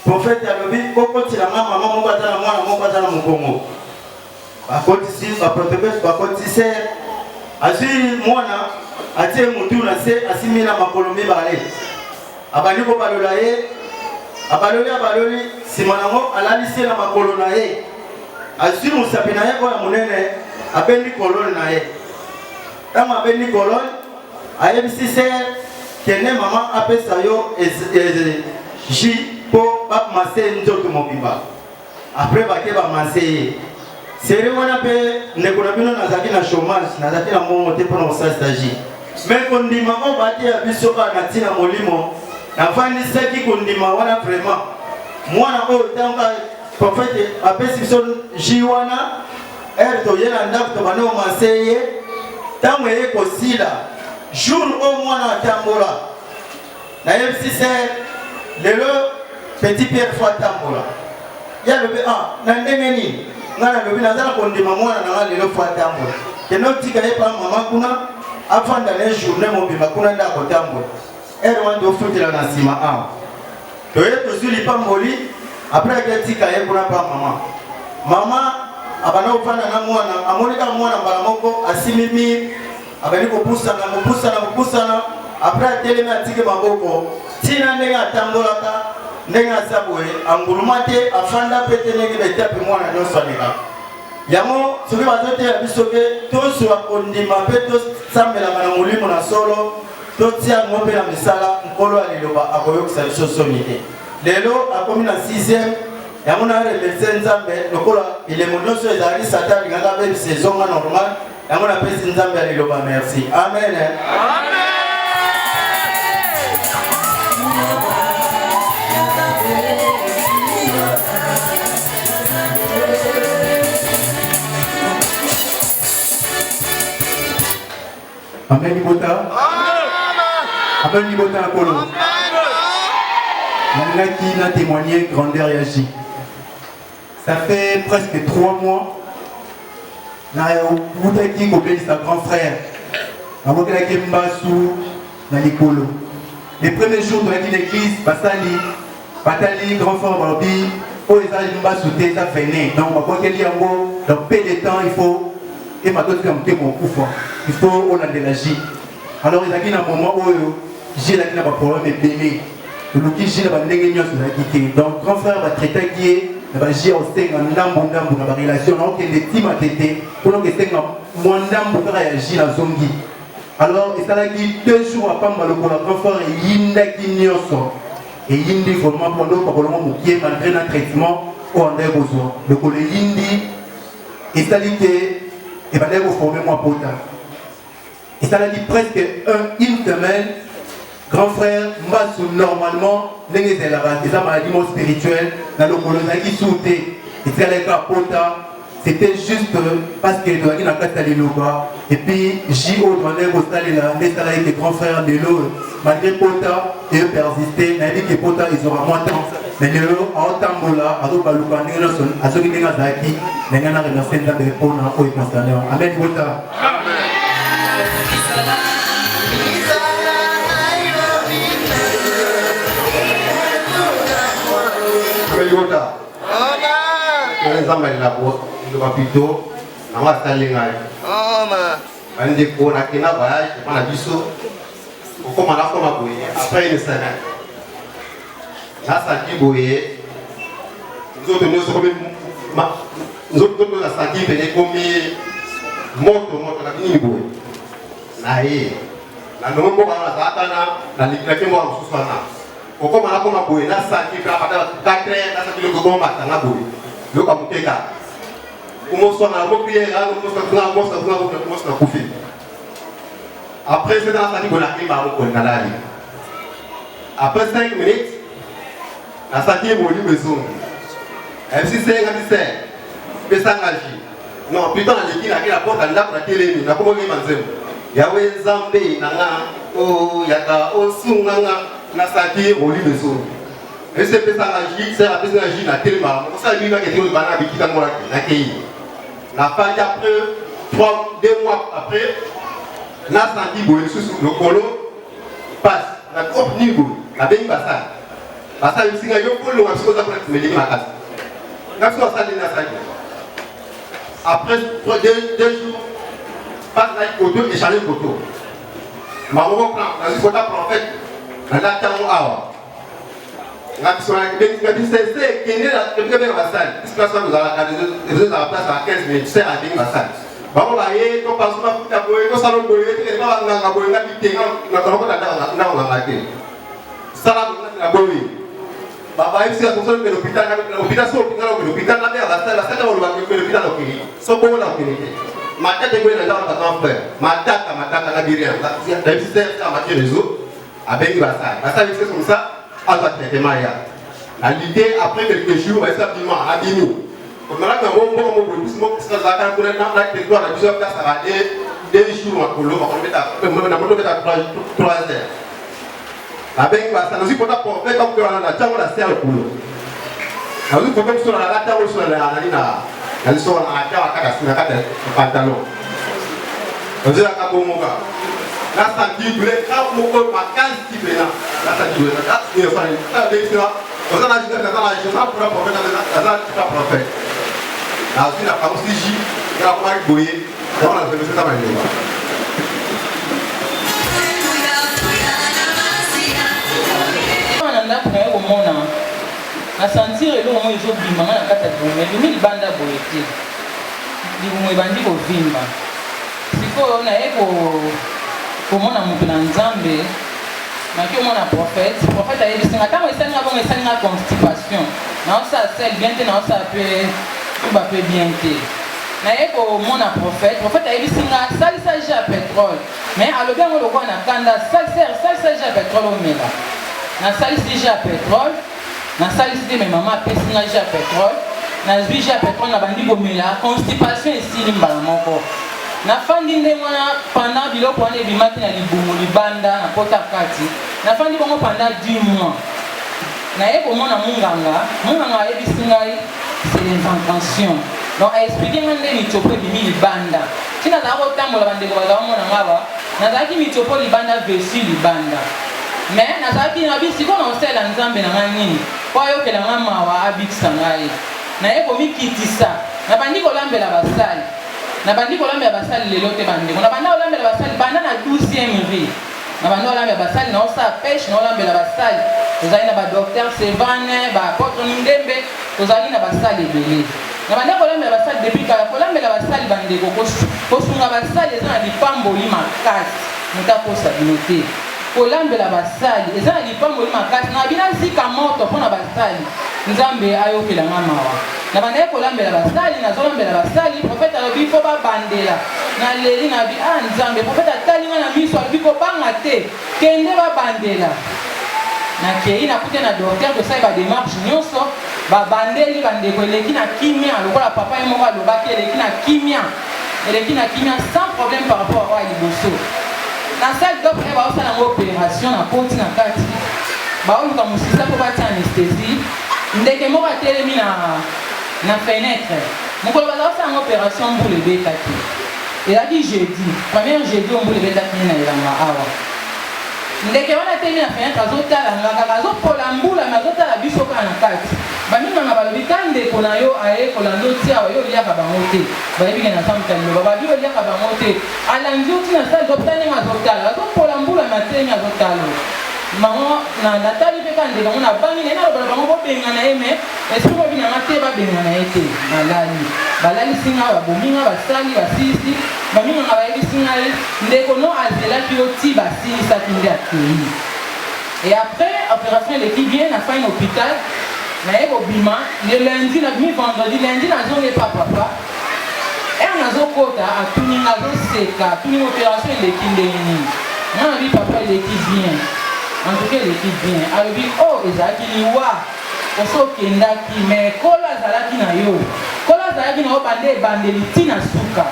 prophète alobi kokotilanga mama moko aza na mwana moko aza na mokongo bakotisi baprotokole bakotise azwi mwana atie motu na se asimi na makolo mibale abandi kobalola ye abaloli nsima nango alalisi na makolo na ye azwi mosapi na ye oyo monene abendi kolone na ye ntango abendi kolone ayebisi se kende mama apesa yo ji mpo bamase nzoto mobimba apres bake bamase ye seri wana mpe ndeko na bino nazalaki na chômage nazalaki na mbongo te mpona kosala stagie mais kondima oyo bate ya biso kaka na ntina molimo navandisaki kondima wana vraiment mwana oyo ntango prophète apesi biso ji wana ere toye na ndako tobandi omase ye ntango eye kosila jour oyo mwana atambola nayebisi se lelo petit pierre fo atambola ye alobi na ndenge nini nga nalobi naza na kondima mwana nanga lelo fo atambola kende otika ye pa mama kuna afanda na journée mobimba kuna nde akotambola ere wana tofutela na nsima awa toye tozwi lipamboli apres aketika ye kuna pa mama abana kofanda na mwana amonika mwana mbala moko asimimi abandi kopusana apres atelemi atiki maboko ntina ndenge atambolaka ndenge aza boye anguluma te afanda mpe te ndenge betape mwana nyonso alekaka yango soki bazoteya biso ke tozwa kondima mpe tosambelaka na molimo na solo totia yango mpe na misala nkolo ya liloba akoyokisa biso soni te lelo akomi na 6e yango na remercie nzambe lokola bilemo nyonso ezalaki satan alingaka abebisa ezonga normal yango napesi nzambe ya liloba merci amen. Amen Libota. Amen Libota Akolo. Qui n'a témoigné grandeur et agi. Ça fait presque 3 mois. Na Boutaki Kobeli sa grand frère. Na Boutaki Mbassou na Likolo. Les premiers jours de l'église, Batali, grand frère Barbi, pour les alliés Mbassou, ça fait né. Donc, on va dans peu de temps, il faut. Et maintenant, il faut Hollande l'agir. Alors, il y a un moment où j'ai un problème de bébé. Donc, grand frère va traiter qui est agir au sein de la relation. Donc, il y a des teams à traiter pour que c'est moins d'âme pour réagir à Zongi. Alors, il y a 2 jours après, le grand frère est et Yindi vraiment pour nous, malgré notre traitement, on a besoin. Le collègue Yindi, et ça dit que et bien vous formez moi pota. Et ça l'a dit presque une semaine, grand frère, Mbassou normalement, les ça m'a dit mon spirituel, dans le colonel qui sautait, et ça l'a dit pota, c'était juste parce que de la guine à Kataliloba, et puis J.O. demandait au stade là, mais ça l'a dit que grand frère de l'eau, malgré pota, et eux persistaient, il a dit que pota, ils auront moins de temps. mais lelo aotambola azobaluka ndenge nyonso azoki ndenge azalaki ndenge na remercie nzambe mpona oyo concerné amen libota amen libota nzambe alelako loba plutôt nango asali ngai bandeko nakenda voyage epa na biso okoma nakoma boye après une semaine nasaki boye nzoto nyonso komi nzoto nasaki pene komi moto na binini boye naye na ndongo mboka wana nazalaka nalikilaki mboka mosusu wana okoma nakoma boye nasaki mpe apata 4 heures nasaki loko komatanga boye yoka moteka omoswana mopriere moso na kufi après c'est dans la bonne ba ko nalali après 5 minutes la saki mo li maison si c'est ngati pesa ngaji non putain na leki na porte ndako na telemi na komo ngi manzemo yawe nzambe nanga o yaka osunga na saki mo li maison et c'est pesa ngaji c'est la pesa ngaji na telema ko sa bina ke tiro bana bikita ngora na kei na fin après 2 mois après na senti boye susu lokolo passe na top niveau na bengi basali singa yo polo wa sikoza pour melingi makasi na so sali na sali après 2 jours passe na photo échanger photo maman prend na photo prophète na la tango awa na biso na bengi c'est kene la kebe basali ce que ça nous a des à place à 15 minutes c'est à bengi basali bango baye to pasuma kuta boye to salon boye te ba nganga boye ngati tenga na ko ta na nganga te sala na boye baba isi a console de l'hôpital na l'hôpital so l'hôpital na ba la sala o ba ke l'hôpital o kiri so bo na kiri ma tete boye na ta ta frère ma tata na biria da isi c'est ça ma réseau avec basa c'est comme ça à la traitement ya la l'idée après quelques jours va ça dimanche à demi on a quand même bon ça ça quand on a la territoire la biso ça va des jours à colo on met à 3 heures la bengi ça nous faut pas pour faire comme que on a tango la serre colo na nous faut même sur la tango sur la na sur la tango kaka sina kaka pantalon on dit la kabomoka la senti blé quand moko vacances qui là la senti blé là il faut ça des ça on a dit que dans la journée pour prophète dans la prophète la suite la parole si J la parole boyer on a fait ça dans le on a créé au monde na sentir le moment ils ont bimanga na kata bomé le banda boyete libumwe bandi ko vimba siko na eko komona mutu na nzambe na ki omona prophète a yebisinga ntango esalinga bongo esalinga constipation na osa sel bien te na osa pe tuba pe bien te na ye komona prophète a yebisinga salisa ja pétrole mais alobi yango lokwa na kanda salisa ja pétrole omela na salisi ja pétrole na salisi te me mama apesinga ja pétrole na zwi ja pétrole na bandi komela constipation esili mbala moko nafandi ndenge wana pendant biloko wana ebimaki na libungu libanda na pota kati nafandi bongo pendant 10 mois naye komona munganga ayebisi ngai c'est les intentions donc aexplike ngai nde mitiopo ebimi libanda ti nazala kotambola bandeko bazala komona ngawa nazalaki mitiopo libanda versi libanda mais nazalaki na bisiko na osala nzambe na ngai nini po ayokela ngai mawa abikisa ngai naye komikitisa nabandi kolambela basali na bandi kolambela basali lelo te bandeko na banda kolambela basali banda na 12e vie na banda kolambela basali na osa pêche na kolambela basali tozali na badocteur Sevane baapôtre Ndembe tozali na basali ebele na banda kolambela basali depuis kala kolambela basali bandeko kosunga basali eza na lipamboli makasi moto akosa bino te kolambela basali eza na lipamboli makasi na bina zika moto mpona basali nzambe ayokela nga mawa na banda kolambela basali nazolambela basali prophète alobi fo babandela na leli na bi nzambe prophète atali nga na miso alobi kobanga te kende babandela nakei nakute na docteur tosali badémarche nyonso babandeli bandeko eleki na kimia lokola papa ye moko alobaki eleki na kimia sans problème par rapport oyo liboso na sali docteur baosala yango opération na poti na kati baoluka mosisa mpo batia anesthésie ndeke moko atelemi na fenêtre mokolo bazala kosala opération mbula ebetaki ezalaki jeudi première jeudi oyo mbula ebetaki na elanga awa ndeke wana atelemi na fenêtre azotala ngakaka azopola mbula me azotala biso kaka na kati baminganga balobi ka ndeko na yo ayekola ndoti awa yo oliaka bango te bayebike na sambuta liloba babi oliaka bango te alandi oti na sali zopita ndenge azotala azopola mbula me atelemi azotala bango natali mpe ka ndeko ngo na bangi naye naloba bango bobengana ye me esiko bobinanga te babengana ye te balalisinga babominga basali basilisi baminganga bayebisinga ye ndeko no azelaki yo ti basilisaki nde akei et après opération eleki bien nafai na hôpital naye kobima le lundi nabimi vendredi lundi nazonge pa papa ere nazokota atuninga azoseka atuninga opération eleki ndenge nini nga nabi papa eleki bien en tout cas eleki bien alobi o ezalaki liwa osokendaki mais kolo azalaki na yo kolo azalaki na yo bande ebandeli ntina suka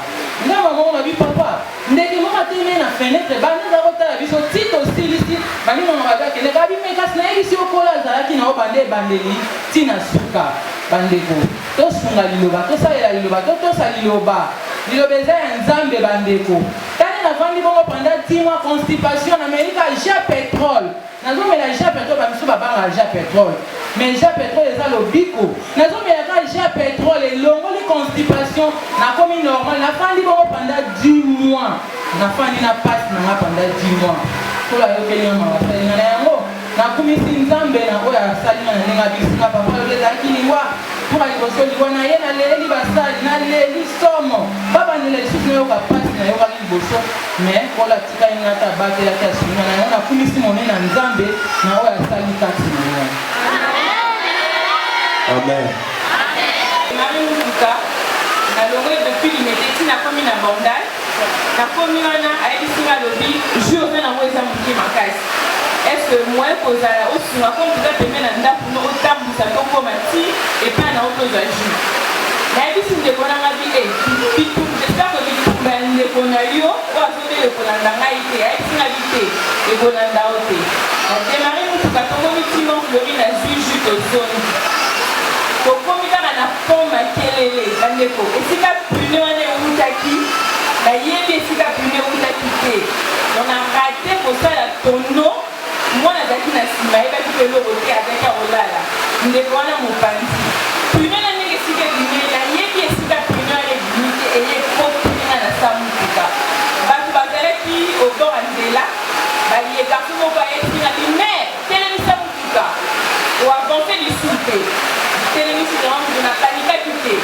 nde mamango nabi papa ndeke moko atelemi na fenêtre bande aza kotala biso ti tosilisi balinganga babi akende babi me kasi nayebisi yo kolo azalaki na yo bande ebandeli ntina suka bandeko tosunga liloba tosalela liloba totosa liloba liloba eza ya nzambe bandeko tani navandi bongo pendant 10 mois constipation namelika ja pétrole nazomela ja pétrole bamiso babanga ja pétrole mais ja pétrole eza lobiko nazomelaka ja pétrole elongoli constipation nakomi normal nafandi bongo pendant 10 mois nafandi na pasi nanga pendant 10 mois kola yokelinga mawasalinga na yango nakumisi nzambe na oyo asalinga na ndenge abisinga papa lobi ezalaki liwa mpoka liboso liwa na ye naleli basali naleli somo babandela lisusu nayoka pasi nayokaki liboso mais kola tikali nga ata batelaki asunga na yango nakumisi monene na nzambe na oyo asali kati na yo amen marie mutuka nalongwe depuis limedeti nakomi na bandal nakomi wana ayebisinga lobi jour oza nango eza moke makasi est-ce que moi kozala osunga comme toza pembe na ndako no otambwisa tokoma ti epai na otozwa jus nayebisi ndeko nanga bi j'espère que bitumba ya ndeko na yo oyo azobela ekolanda ngai te ayebisinga bi te ekolanda o te nademare motuka tokomi timo flori na zwi jus tozongi tokomi kaka na pont makelele bandeko esika pune wana eutaki nayebi esika pune eutaki te on a raté kosala tono mwana azalaki na nsima yebaki mpe eloko te azalaki akolala ndeko wana mopanzi pune na ndenge esika ebimi nayebi esika pune wana ebimi te eye ekotinga na sa motuka bato bazalaki obord ya nzela bayekarso moko ayetinga bime telemisa motuka oavanse lisusu te telemisi yango na panikaki te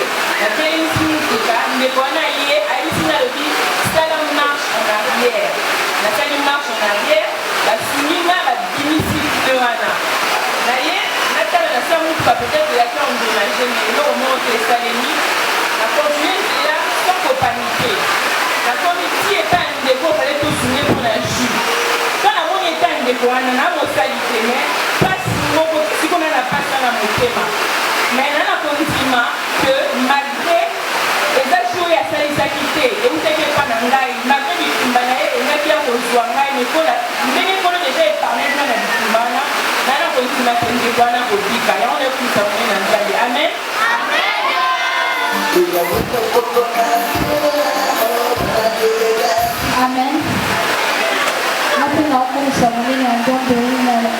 na telemisi motuka ndeko wana ye ayebisi na lobi sala marche en arrière nasali marche en arrière basiminga babimisi mpe wana na ye natala na sa motuka peut-être yaki endommage me eloko moko te esalemi nakontinue nzela sans kopanike nakomi ti eta ya ndeko ofale tosunge mpona jus to namoni eta ya ndeko wana na mosali te me pasi moko sikona na pasi wana motema mais na nakondima que malgré eza jour oyo asalisaki te eutaki epa na ngai malgré bitumba na ye engaki ya kozwa ngai mekola ndenge nkolo deja eparnaka na bitumba wana na nakondima te ndeko wana kobika yango nayokumisa mone na nzambe amen amen napena okomisa monene ya nzambe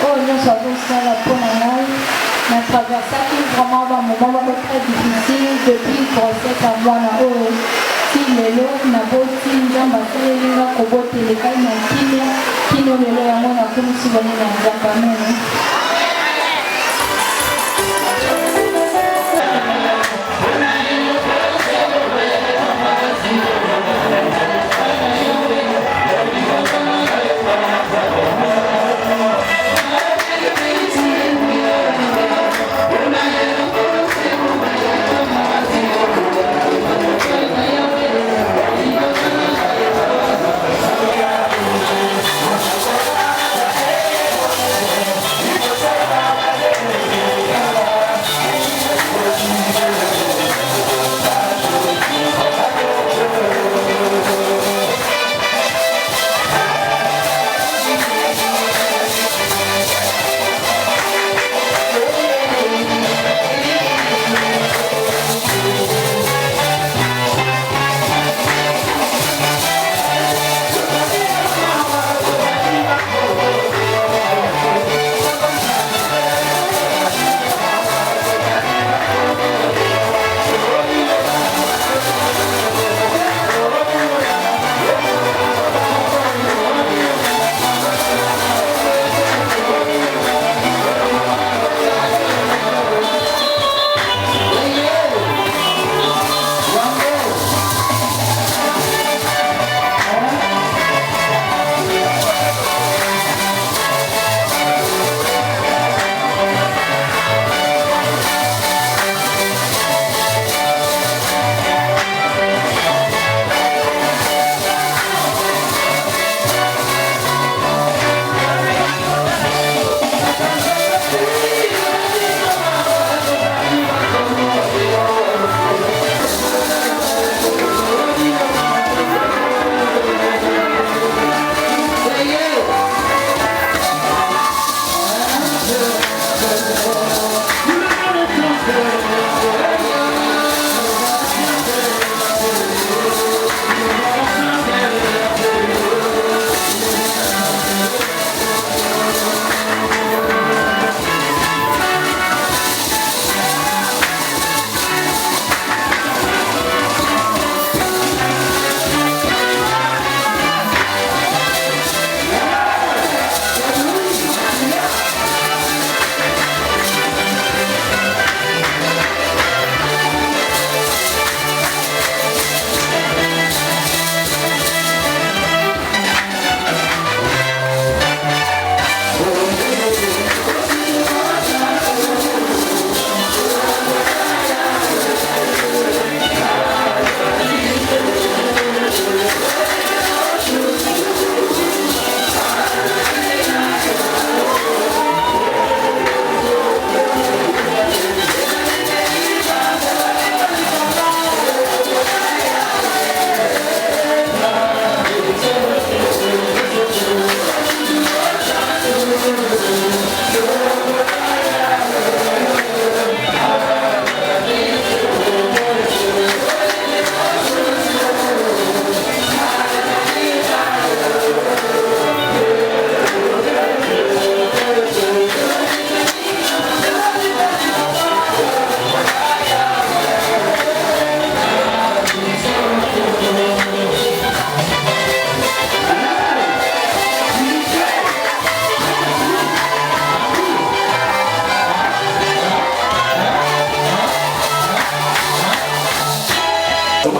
oyo nyonso azosala mpo na ngai na traversaki vraiment bamoment moko très difficile depuis grossesse ya mwana oyo ti lelo naboti nzambe asalelinga kobotela ekai na kimia kino lelo yango nakomisi monene ya nzambe amen Yeah.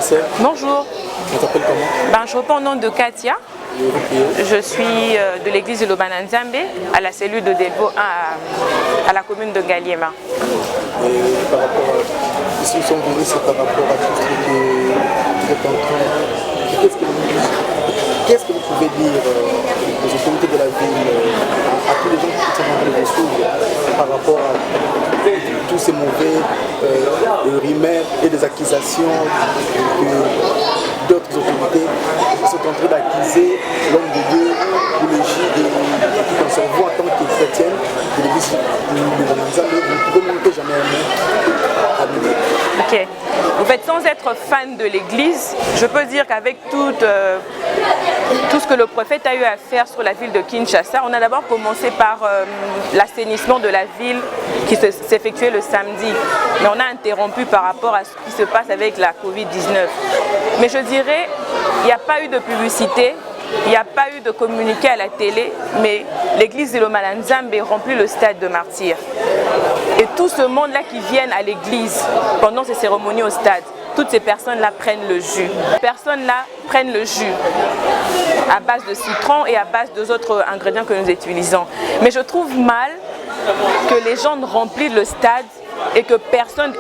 sœur. Bonjour. On t'appelle comment? Je réponds au nom de Katia. Je suis de l'église de Lobananzambe, à la cellule de Delvaux 1 à la commune de Ngaliema. Et par rapport à ici, nous sommes venus, c'est par rapport à tout ce que vous êtes en train. Qu'est-ce que vous pouvez dire aux autorités de la ville, à tous les gens qui sont en train de suivre par rapport à tous ces mauvais rumeurs et des accusations d'autres autorités qui sont en train d'accuser l'homme de Dieu pour le J et vous en tant que chrétienne de l'église de Lobananzambe, vous ne pouvez monter jamais un mot. Ok. En fait, sans être fan de l'église, je peux dire qu'avec tout ce que le prophète a eu à faire sur la ville de Kinshasa, on a d'abord commencé par l'assainissement de la ville qui s'effectuait le samedi. Mais on a interrompu par rapport à ce qui se passe avec la Covid-19. Mais je dirais, il n'y a pas eu de publicité, il n'y a pas eu de communiqué à la télé, mais l'église de Lobananzambe remplit le stade de martyrs. Et tout ce monde-là qui viennent à l'église pendant ces cérémonies au stade, toutes ces personnes-là prennent le jus. Ces personnes-là prennent le jus à base de citron et à base d'autres ingrédients que nous utilisons. Mais je trouve mal que les gens remplissent le stade et que personne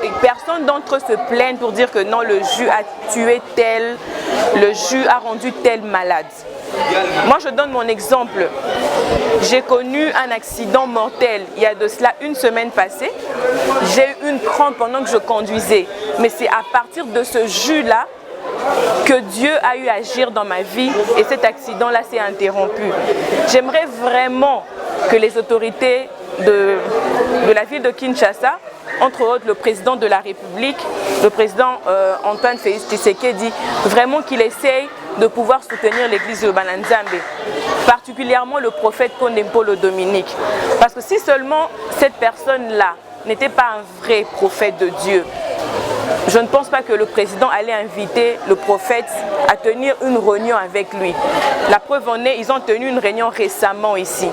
d'entre eux se plaigne pour dire que non, le jus a tué tel, le jus a rendu tel malade. Moi, je donne mon exemple. J'ai connu un accident mortel il y a de cela une semaine passée. J'ai eu une crampe pendant que je conduisais. Mais c'est à partir de ce jus-là que Dieu a eu à agir dans ma vie et cet accident-là s'est interrompu. J'aimerais vraiment que les autorités de la ville de Kinshasa, entre autres le président de la République, le président Antoine Félix Tshisekedi, vraiment qu'il essaye de pouvoir soutenir l'église de Lobananzambe, particulièrement le prophète Kondempolo Dominique. Parce que si seulement cette personne-là n'était pas un vrai prophète de Dieu, je ne pense pas que le président allait inviter le prophète à tenir une réunion avec lui. La preuve en est, ils ont tenu une réunion récemment ici.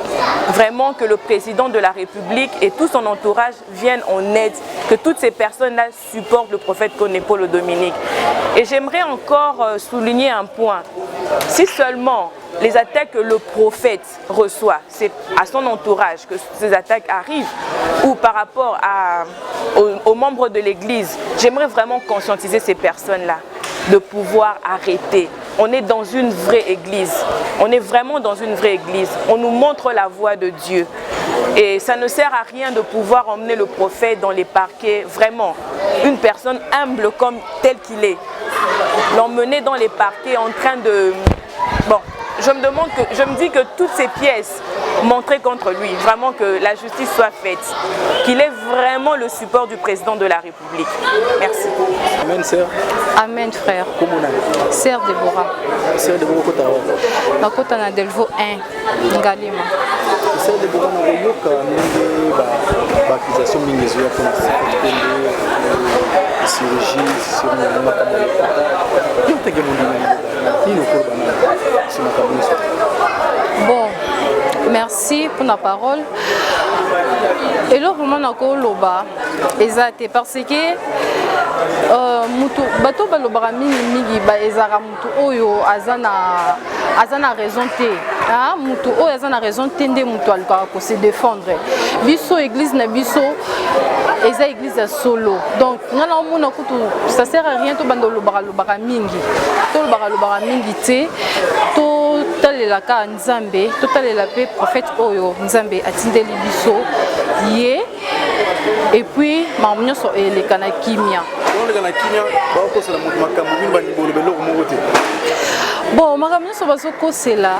Vraiment que le président de la République et tout son entourage viennent en aide, que toutes ces personnes-là supportent le prophète Kondempolo Dominique. Et j'aimerais encore souligner un point. Si seulement les attaques que le prophète reçoit, c'est à son entourage que ces attaques arrivent, ou par rapport aux membres de l'église, j'aimerais vraiment conscientiser ces personnes-là de pouvoir arrêter. On est dans une vraie église, on est vraiment dans une vraie église, on nous montre la voie de Dieu. Et ça ne sert à rien de pouvoir emmener le prophète dans les parquets, vraiment, une personne humble comme tel qu'il est. L'emmener dans les parquets en train de... Bon, je me dis que toutes ces pièces montrées contre lui, vraiment que la justice soit faite, qu'il est vraiment le support du président de la République. Merci. Amen, sœur. Amen, frère. Comment on a? Sœur Déborah. Sœur Déborah, na kota na Delvaux 1, Ngalema. Sœur Déborah, na yoka mingi accusation mingi zo ya pour chirurgie sur le makambo. Yo tege Bon, merci pour la parole. Et là, vraiment, on a loba exact parce que mutu bato balobara mingi ba ezara mutu oyo azana raison te ah mutu oyo azana raison te nde mutu aluka ko se défendre biso église na biso eza église ya solo donc ngana omona kutu ça sert à rien to bando lobara mingi to lobara mingi te to talelaka nzambe to talela pe prophète oyo nzambe atindeli biso ye et puis mamunyoso eleka na kimia bon makambo nyonso bazokosela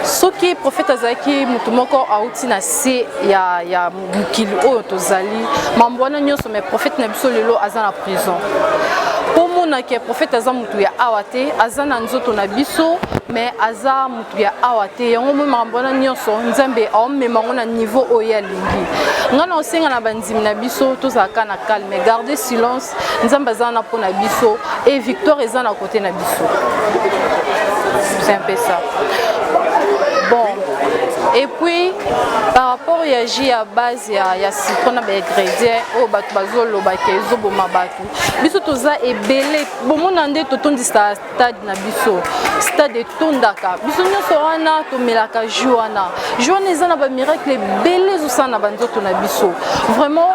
soki prophète azalaki motu moko auti na se ya mokili oyo tozali mambo wana nyonso mais prophète na biso lelo aza na prison po monaki prophète aza motu ya awa te aza na nzoto na biso mais aza motu ya awa te yango mo mambo wana nyonso nzambe aomema ngo na niveau oyo alingi ngana osenga na bandimi na biso tozalaka na calme garder silence nzambe aza na mpona biso et victoire eza na côté na biso. C'est un peu ça. Bon, Et puis par rapport à jus à base ya citron na ingrédients au bato bazolo bakezo boma bato biso toza ebele bomona nde totondi stade na biso stade tondaka biso nyonso wana tomelaka jus wana eza na ba miracle ebele ezosala na banzoto na biso vraiment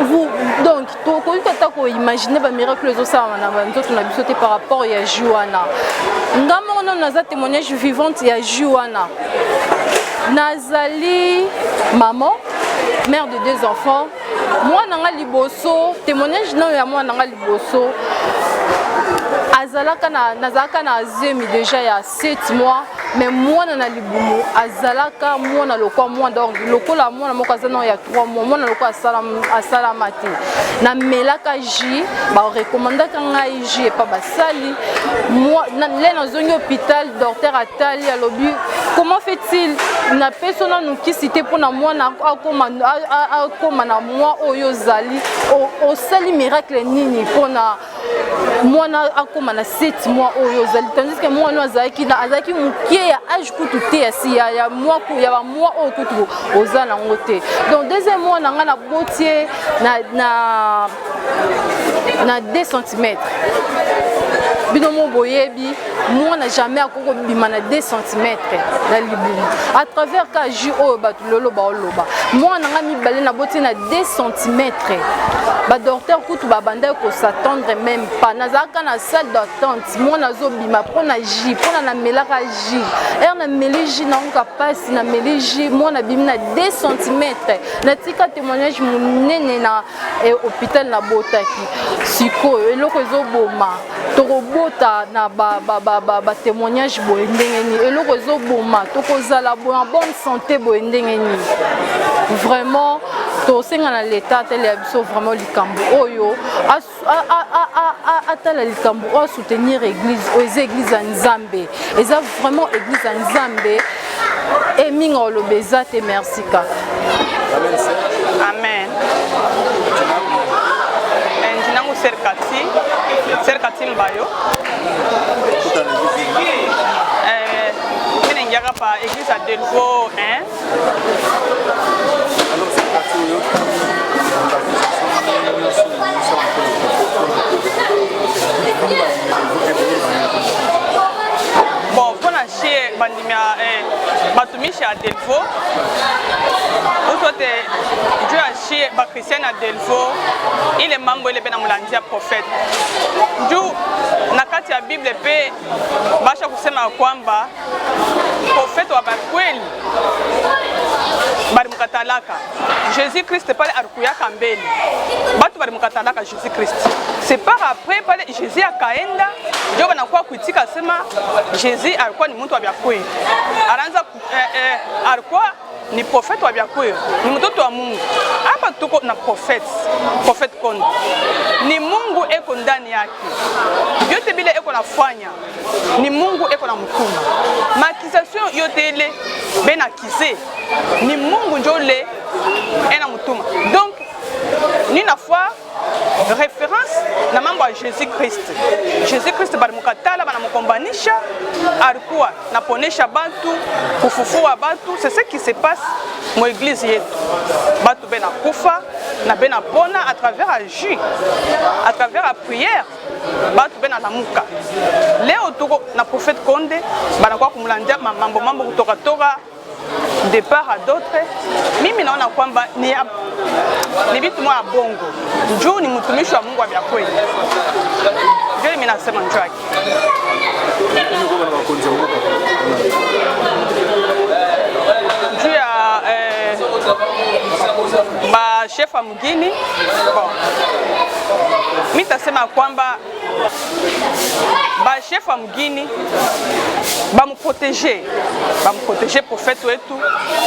vous donc tokoki kata koimagine ba miracle ezosala na banzoto na biso te par rapport ya jus wana ngamo wana naza témoignage vivante ya jus wana nazali maman mère de 2 enfants moi nanga liboso témoignage na ya moi nanga liboso nazalaka na zemi déjà il y a 7 mois mais moi na libumu azalaka moi na lokwa moi donc lokola moi na moko azana ya 3 mois moi na lokwa asala mati na melaka ji ba recommandaka ngai ji pa basali moi na zongi hôpital docteur atali alobi comment fait-il na persona nous qui cité pour na moi na akoma na moi oyo zali o sali miracle nini pour na moi na akoma na 7 mois oyo zali tandis que moi no azaki mukie ya âge kutu te ya moi ku ya ba moi o kutu ozala ngote donc deuxième mois na nga na botier na 2 cm binomo boyebi moi n'a jamais akoko bima na 2 cm na libumu à travers ka jus o ba lolo ba oloba moi na nga mi balé na botier na 2 cm ba docteur kutu ba banda ko s'attendre même pas nazaka na salle d'attente moi nazo bima pona jus pona na melaka jus na mélange na onka passe na mélange moi na bimi na 2 cm na tika témoignage munene na hôpital na botaki siko eloko ezoboma tokobota na ba témoignage boye ndengeni eloko ezoboma tokozala boye en bonne santé boye ndengeni vraiment tosenga na l'état tele biso vraiment likambo oyo atala likambo o soutenir église aux églises en Nzambe eza vraiment église en Nzambe et minga olobeza te merci ka amen njinangu serkati mbayo mine ngiaka pa église à Delvaux 1 bon pona chie bandimia batumishi à Delvaux utote Dieu a chie ba chrétien à Delvaux il est membre il est bena mulandia prophète Dieu na kati ya Bible pe basha kusema kwamba prophète wa bakweli bari mukatalaka Jésus Christ pale arukuyaka mbele batu bari mukatalaka Jésus Christ c'est par après pale Jésus akaenda ndio banakuwa kuitika sema Jésus alikuwa ni mtu wa bakweli anaanza alikuwa ni prophète wa bakweli ni mtoto wa Mungu hapa tuko na prophète Konde ni Mungu eko ndani yake yote bila eko nafanya ni Mungu eko na mtuma makisation yote ile bena kise ni Mungu njole ena mtuma donc ni na foi référence na mambo ya Jésus Christ bali mukatala bana mukombanisha alikuwa naponesha bantu kufufua bantu c'est ce qui se passe mo église yetu batu bena kufa na bena pona à travers la jus à travers la prière batu bena lamuka leo tuko na prophète Konde bana kwa kumulandia mambo kutoka départ à d'autres mimi naona kwamba ni vitu mwa bongo njoo ni mtumishi wa Mungu wa kweli ndio mimi nasema njoo yake njoo ya ba chef wa mgini bon mimi tasema kwamba ba chef wa mgini ba mu protéger prophète wetu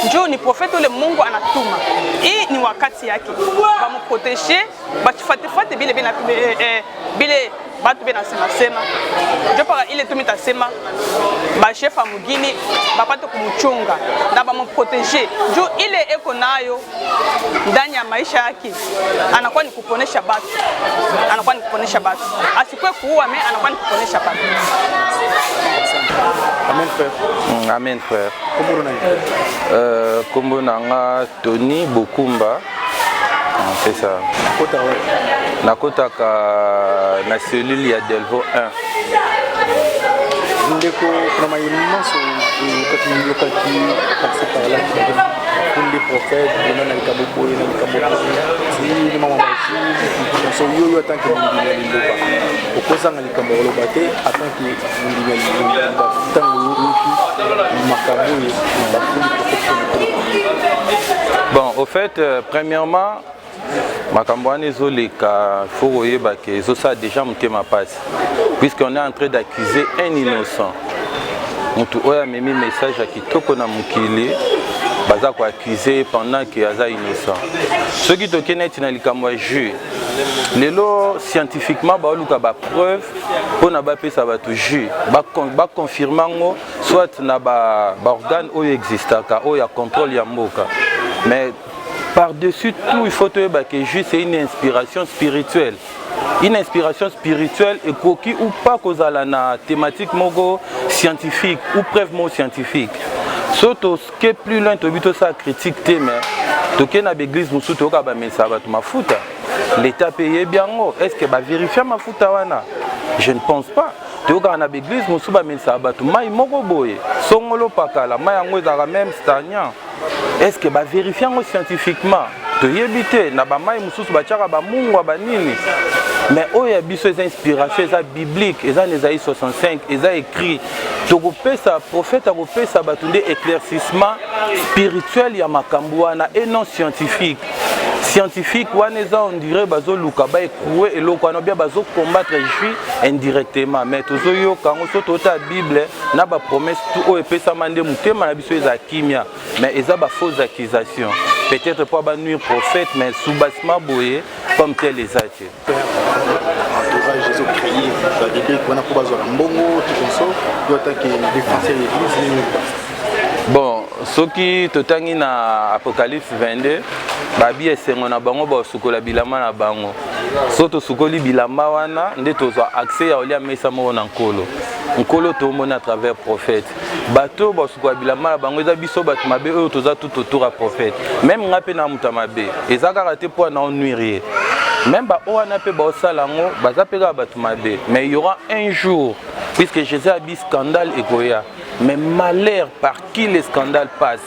njoo ni prophète ule Mungu anatuma hii ni wakati yake ba mu protéger ba chifatefate bile batu bena sema ndio para ile tumitasema ba chef wa mgini bapate kumuchunga na ba mu protéger njoo ile eko nayo ndani ya maisha yake anakuwa ni kuponesha batu asikwe kuua anakuwa ni kuponesha batu Amen frère. Amen frère. Kombo Kombo nanga Tony Bokumba. C'est ça. Nakotaka na cellule ya Delvo 1. Ndeko na maïmance quand il local qui passe par là pour les prophètes on a likaboko si mama machi so yo yo tant que ndimeli ndoba okozanga likambo lobate tant que ndimeli ndoba tant yoki makaboye Bon, au fait, premièrement, Makambouane Zoleka, il faut voir que ça a déjà monté ma passe. Puisqu'on est en train d'accuser un innocent. On a mis un message à qui tout qu'on a moukilé, baza ko accusé pendant qu'il est innocent. Ceux qui te connaissent dans les camois juges, les lois scientifiquement ba luka ba preuve pour na ba pe ça va tout juge, ba confirmer soit na ba organe ou existaka ou ya contrôle ya mboka. Mais par-dessus tout, il faut que juste c'est une inspiration spirituelle. Une inspiration spirituelle et qui ou pas cause à la thématique mogo scientifique ou preuve scientifique. Surtout ce qui est plus loin, tu as ça critique mais tu as une église où tu as mis ça ma fouta. L'État paye bien. Est-ce que va vérifier ma fouta wana? Je ne pense pas. Tu as une église où tu as mis ça tu as mogo boye. Songolo pakala, mayango za même stagnan. Est-ce que va vérifier scientifiquement? Tu as évité na ba mai mususu ba chaka ba mungu ba nini. Mais il y a des inspirations bibliques, les Ésaïe 65, ils ont écrit. Le prophète a fait ça éclaircissement spirituel ya makambouana et non scientifique. Scientifique, on dirait bazo lukaba ekoué et lokano bien bazo combattre juif indirectement. Mais tous yo quand on la Bible, na ba promesse tout et pesa mande mutema na biso eza kimia. Mais ils ont ba fausses accusations. Peut-être pas ba nuire prophète mais sous bassement boyé comme tel les athées. Entourage Jésus créé, ça veut dire qu'on a pas besoin de mbongo, tout ça, doit attaquer défenser l'église. Bon, ce qui totangi na Apocalypse 22, babi esengo na bango ba sukola bilama na bango. Soto sukoli bilama wana nde tozo accès ya olia mesa mo na nkolo. Nkolo to mona à travers prophète. Bato ba sukola bilama na bango eza biso bato mabe oyo toza tout autour à prophète. Même ngape na muta mabe, ezaka raté pour na nuire. Même mais il y aura un jour, puisque Jésus a dit scandale et goya, mais malheur par qui les scandales passent.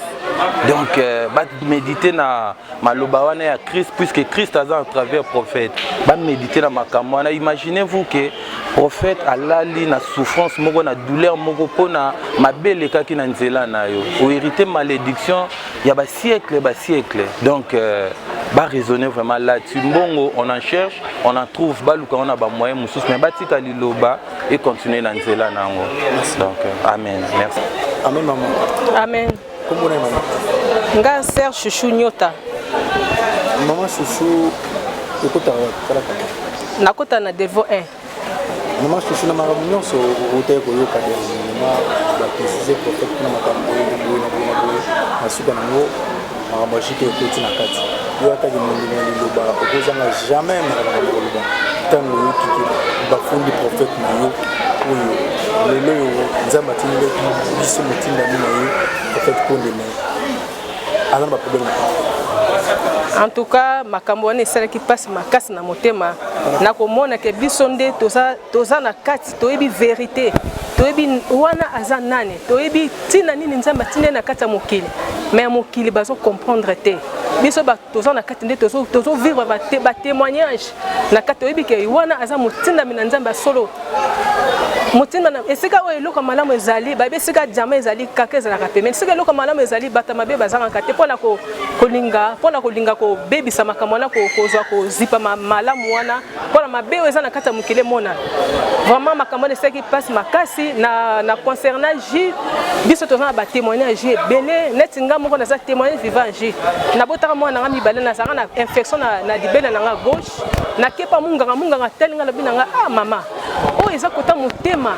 Donc, méditer na malobawana ya Christ, puisque Christ a à travers prophète. Méditer na makamwana. Imaginez-vous que prophète a lali na souffrance, mogo na douleur, mogo pona ma belle kaki na nzela na yo. Ou hériter malédiction, il y a siècle. Donc, raisonner vraiment là-dessus. Bongo, on en cherche, on en trouve, on a des moyens, mais batika liloba et continuer dans nzela nango. Donc, amen. Merci. Amen, maman. Amen. Comment est maman? Nga Serge Chouchou Nyota. Maman Chouchou, écoute, nakota na Delvo 1. Maman Chouchou na maramunion so route ko yoka dernièrement ba préciser prophète na makambo na suka nango makambo qui est na kati. Yo ataki mondina liloba okozanga jamais makambo liloba. Tango yoki bafundi prophète na yo oyo lelo nzamba tinile biso mutinda mina yo prophète kondeme. Alors ba problème. En tout cas, makambo wana esala ki passe makasi na motema na komona ke biso nde toza na kati toyebi vérité toyebi wana aza nane toyebi tina nini nzamba tine na kati ya mokili mais mokili bazo comprendre te biso ba toza na kati nde tozo vivre ba témoignage na kati toyebi ke wana aza motinda mina nzamba solo motinda na esika oyo eloko malamu ezali ba esika jama ezali kaka ezalaka pe mais esika eloko malamu ezali bata mabe bazanga kate pona kolinga ko bebisa makambo wana kozwa kozipa malamu wana pona mabe oyo eza na kati ya mokili mona vraiment makambo wana esiki passe makasi na concernant J biso toza na ba témoignage ebele neti nga moko naza témoignage vivant J nabotaka mwana nga mibale nazanga na infection na libele na nga gauche nakepa munganga telinga lobi na nga mama oyo eza kota motema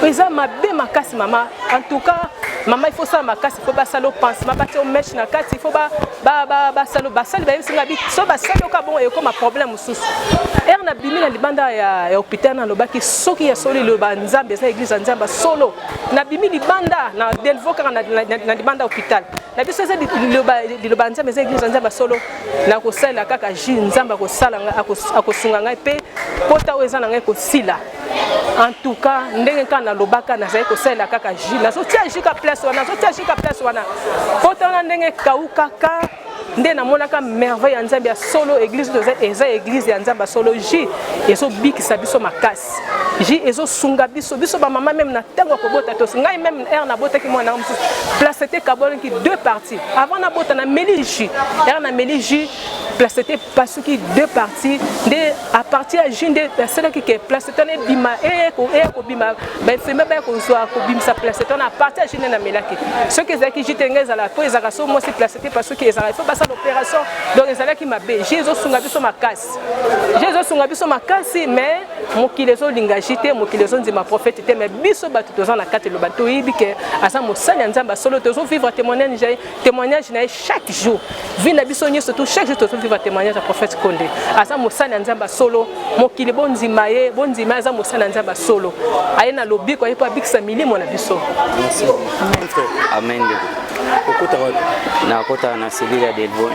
eza mabe makasi mama en tout cas maman il faut ça ma casse il faut basalo pansement ba te mesh na kati il faut basalo basali ba singa bi so basalo ka bon et comme problème sous na bimi na libanda ya hôpital na lobaki soki ya solo le banzambe za église nzamba solo na bimi libanda na delvoka na libanda hôpital na biso za le banzambe za église nzamba solo na ko sala kaka ji nzamba ko sala akosunga ngai pe pota weza na ngai ko sila en tout cas ndenge kana lobaka na za ko sala kaka ji na so tia ji ka place wana pota na ndenge kauka ka nde na monaka merveille ya nzambe ya solo église eza église ya nzambe solo ji ezo bikisa biso makasi ji ezo sunga biso ba mama même na tango ko bota to ngai même na bota ki mwana musu place était kabolo ki deux parties avant na bota na meli ji na meli ji place était parce que deux parties de à partir ya ji nde celle qui place était na bima ko bima ba femme ba ko so ko bim sa place était na partir ya ji na melaki ce que ezaki ji tengeza la po ezaka so mo si place était parce que ezaka faut l'opération donc ezalaki mabe Jésus sunga biso makasi mais mokili ezolinga jite mokili ezondima prophète te mais biso bato toza na kati loba toyebi ke asa mosali ya nzambe solo tozo vivre témoignage na chaque jour vie na biso nyonso tout chaque jour tozo vivre témoignage ya prophète Konde asa mosali ya nzambe solo mokili bonzima eza mosali ya nzambe solo aye na lobi ko yepo abikisa milimo na biso amen na kota na selile ya Delvo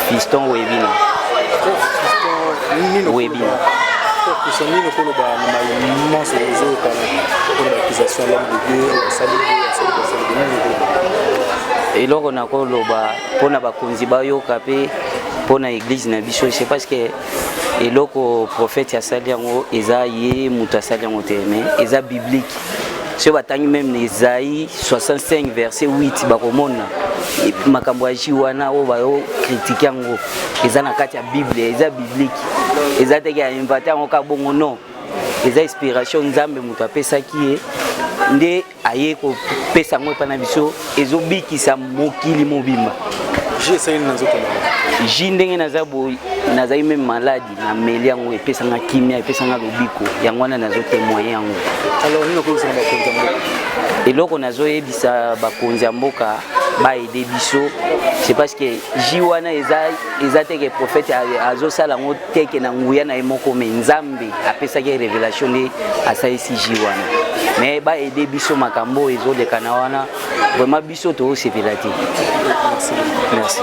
Fiston Webina eloko nakoloba mpona bakonzi bayoka mpe mpona église na biso c'est parce que eloko prophète asali yango eza ye moto asali yango te mais eza biblique so batangi même na Isaïe 65 verset 8 bakomona makambo ya ji wana oyo bayo critique yango eza na kati ya bible eza biblique eza teke ya inventer yango ka bongo non eza inspiration nzambe moto apesaki ye nde aye kopesa yango epa na biso ezobikisa mokili mobimba ji ndenge nazali meme maladi na meli yango epesanga kimia epesanga lobiko yango wana nazotemoye yango eloko nazoyebisa bakonzi ya mboka baede biso c'est parce que ji wana eza teke prophète azosala yango teke na nguya na ye moko me nzambe apesaki révélation nde asalisi ji wana mais baede biso makambo ezolekana wana vraiment biso toosepela te. Merci.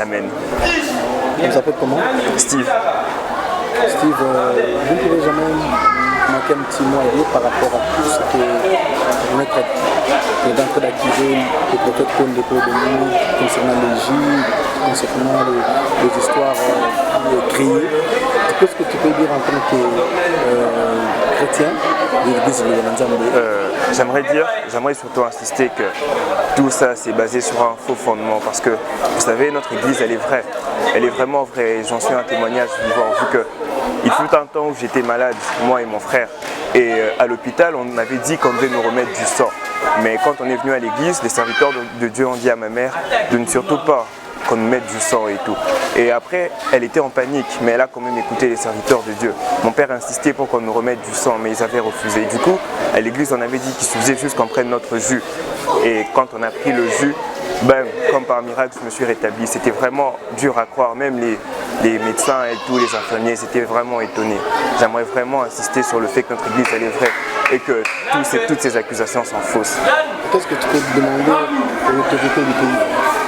Amen. Vous vous appelez comment? Steve. Steve, vous ne pouvez jamais manquer un petit mot à dire par rapport à tout ce que vous êtes en train d'activer, le prophète Konde de nous, concernant les J, concernant les histoires créées. Qu'est-ce que tu peux dire en tant que chrétien de l'église de Nzambe? J'aimerais surtout insister que tout ça c'est basé sur un faux fondement parce que vous savez notre église elle est vraie, elle est vraiment vraie et j'en suis un témoignage vivant vu que il fut un temps où j'étais malade, moi et mon frère et à l'hôpital on m'avait dit qu'on devait nous remettre du sang mais quand on est venu à l'église les serviteurs de Dieu ont dit à ma mère de ne surtout pas qu'on nous mette du sang et tout. Et après, elle était en panique, mais elle a quand même écouté les serviteurs de Dieu. Mon père insistait pour qu'on nous remette du sang, mais ils avaient refusé. Du coup, à l'église, on avait dit qu'il suffisait juste qu'on prenne notre jus. Et quand on a pris le jus, ben, comme par miracle, je me suis rétabli. C'était vraiment dur à croire. Même les médecins et tous les infirmiers, c'était vraiment étonnés. J'aimerais vraiment insister sur le fait que notre église, elle est vraie et que toutes ces accusations sont fausses. Qu'est-ce que tu peux demander aux autorités du pays?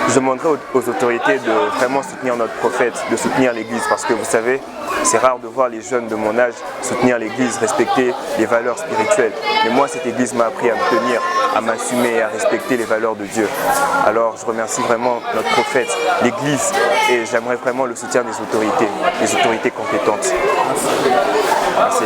Je demanderai aux autorités de vraiment soutenir notre prophète, de soutenir l'église parce que vous savez, c'est rare de voir les jeunes de mon âge soutenir l'église, respecter les valeurs spirituelles. Mais moi, cette église m'a appris à me tenir, à m'assumer et à respecter les valeurs de Dieu. Alors, je remercie vraiment notre prophète, l'église et j'aimerais vraiment le soutien des autorités compétentes. Merci.